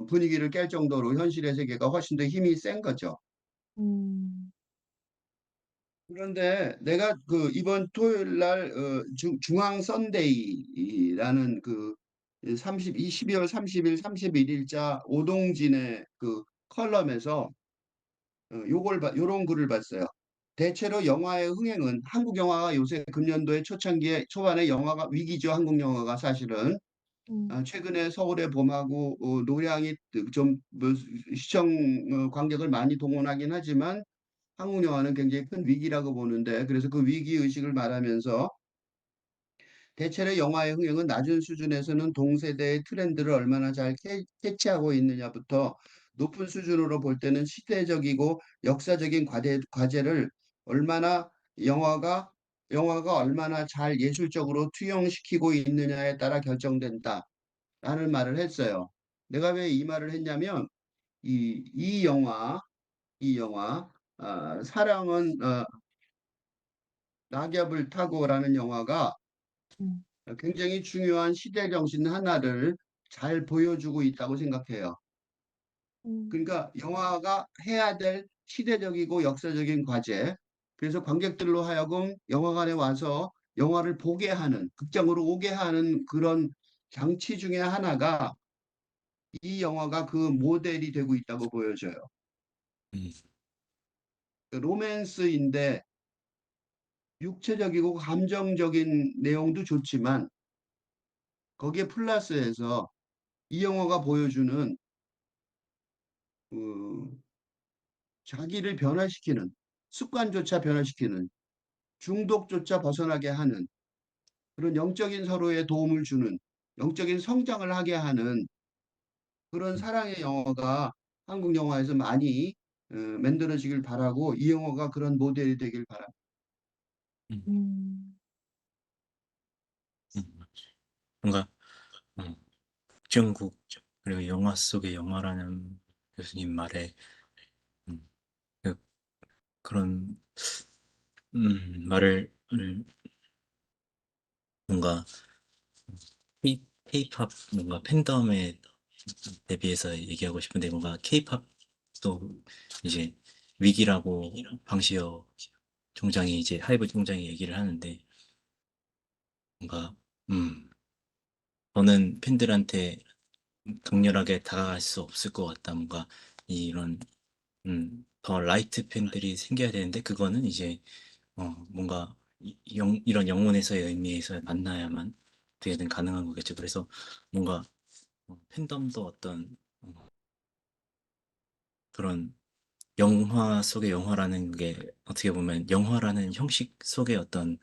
A: 분위기를 깰 정도로 현실의 세계가 훨씬 더 힘이 센 거죠.
C: 음.
A: 그런데 내가 그 이번 토요일 날 중앙 선데이라는 그 12월 30일, 31일자 오동진의 그 컬럼에서 요런 글을 봤어요. 대체로 영화의 흥행은 한국 영화가 요새 금년도에 초창기에 초반에 영화가 위기죠. 한국 영화가 사실은
C: 음.
A: 최근에 서울의 봄하고 노량이 좀뭐 시청 관객을 많이 동원하긴 하지만 한국 영화는 굉장히 큰 위기라고 보는데 그래서 그 위기 의식을 말하면서 대체로 영화의 흥행은 낮은 수준에서는 동세대의 트렌드를 얼마나 잘 캐치하고 있느냐부터 높은 수준으로 볼 때는 시대적이고 역사적인 과제를 얼마나 영화가 얼마나 잘 예술적으로 투영시키고 있느냐에 따라 결정된다라는 말을 했어요. 내가 왜 이 말을 했냐면 이 영화 사랑은 낙엽을 타고라는 영화가
C: 음.
A: 굉장히 중요한 시대 정신 하나를 잘 보여주고 있다고 생각해요.
C: 음.
A: 그러니까 영화가 해야 될 시대적이고 역사적인 과제, 그래서 관객들로 하여금 영화관에 와서 영화를 보게 하는, 극장으로 오게 하는 그런 장치 중에 하나가 이 영화가 그 모델이 되고 있다고 보여져요.
B: 음,
A: 로맨스인데 육체적이고 감정적인 내용도 좋지만 거기에 플러스해서 이 영화가 보여주는 그 자기를 변화시키는 습관조차 변화시키는 중독조차 벗어나게 하는 그런 영적인 서로에 도움을 주는 영적인 성장을 하게 하는 그런
B: 음,
A: 사랑의 영화가 한국 영화에서 많이 만들어지길 바라고 이 영화가 그런 모델이 되길 바랍니다.
B: 음,
C: 음.
B: 음. 뭔가 국정국 그리고 영화 속의 영화라는 교수님 말에 음, 그, 그런 말을 뭔가 K-팝 뭔가 팬덤에 대비해서 얘기하고 싶은데 뭔가 K-팝도 이제 위기라고 방시혁 총장이 이제 하이브 총장이 얘기를 하는데 뭔가 저는 팬들한테 강렬하게 다가갈 수 없을 것 같다. 뭔가 이런 더 라이트 팬들이 생겨야 되는데 그거는 이제 뭔가 이런 영혼에서의 의미에서 만나야만 어떻게든 가능한 거겠죠. 그래서 뭔가 팬덤도 어떤 그런 영화 속의 영화라는 게 어떻게 보면 영화라는 형식 속의 어떤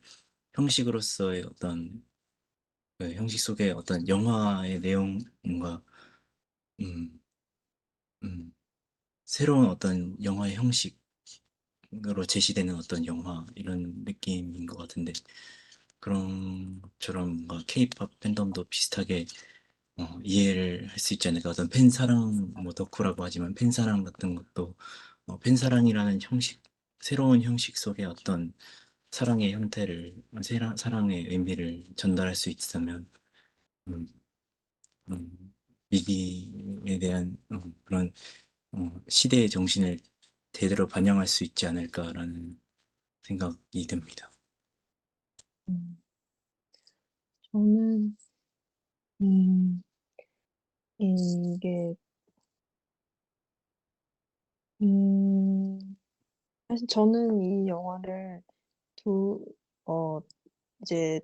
B: 형식으로서의 어떤 그 형식 속의 어떤 영화의 내용 뭔가 음, 음, 새로운 어떤 영화의 형식으로 제시되는 어떤 영화 이런 느낌인 것 같은데 그런 것처럼 뭔가 K-팝 팬덤도 비슷하게 이해를 할 수 있지 않을까. 어떤 팬사랑, 뭐, 덕후라고 하지만 팬사랑 같은 것도, 팬사랑이라는 형식, 새로운 형식 속의 어떤 사랑의 형태를, 사랑의 의미를 전달할 수 있다면, 음, 위기에 대한 그런 시대의 정신을 제대로 반영할 수 있지 않을까라는 생각이 듭니다.
C: 음. 저는 음. 이게 음. 사실 저는 이 영화를 두 어 이제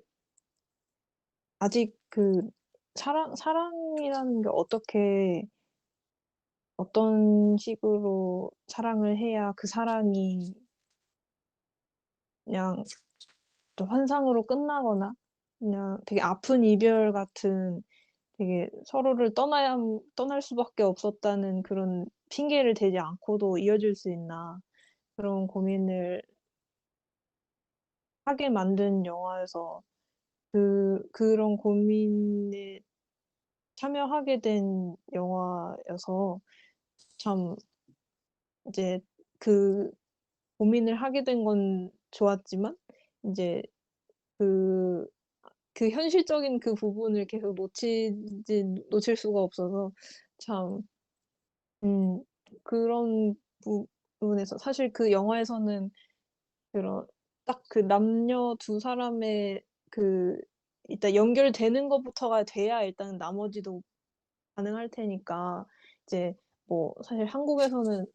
C: 아직 그 사랑이라는 게 어떤 식으로 사랑을 해야 그 사랑이 그냥 또 환상으로 끝나거나 그냥 되게 아픈 이별 같은 되게 서로를 떠날 수밖에 없었다는 그런 핑계를 대지 않고도 이어질 수 있나 그런 고민을 하게 만든 영화여서 그런 고민에 참여하게 된 영화여서 참 이제 그 고민을 하게 된 건 좋았지만 인제 그 현실적인 그 부분을 계속 놓칠 수가 없어서 참 그런 부분에서 사실 그 영화에서는 그런 딱 그 남녀 두 사람의 그 일단 연결되는 것부터가 돼야 일단 나머지도 가능할 테니까 이제 뭐 사실 한국에서는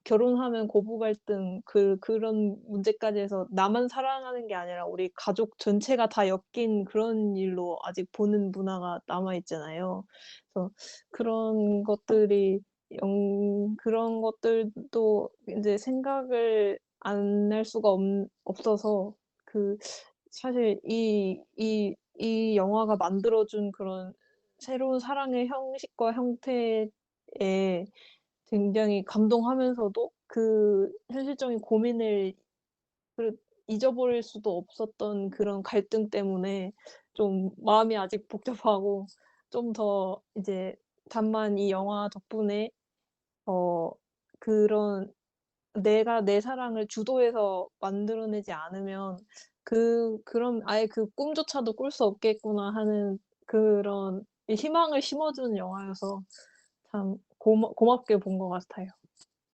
C: 결혼하면 고부 갈등 그런 문제까지 해서 나만 사랑하는 게 아니라 우리 가족 전체가 다 엮인 그런 일로 아직 보는 문화가 남아 있잖아요. 그래서 그런 것들이 그런 것들도 인제 생각을 안 할 수가 없어서 그 사실 이 영화가 만들어 준 그런 새로운 사랑의 형식과 형태에 굉장히 감동하면서도 그 현실적인 고민을 그 잊어버릴 수도 없었던 그런 갈등 때문에 좀 마음이 아직 복잡하고 좀 더 이제 다만 이 영화 덕분에 어 그런 '내가 내 사랑을 주도해서 만들어내지 않으면 그럼 아예 그 꿈조차도 꿀 수 없겠구나.' 하는 그런 이 희망을 심어주는 영화여서 참 고맙게 본 것 같아요.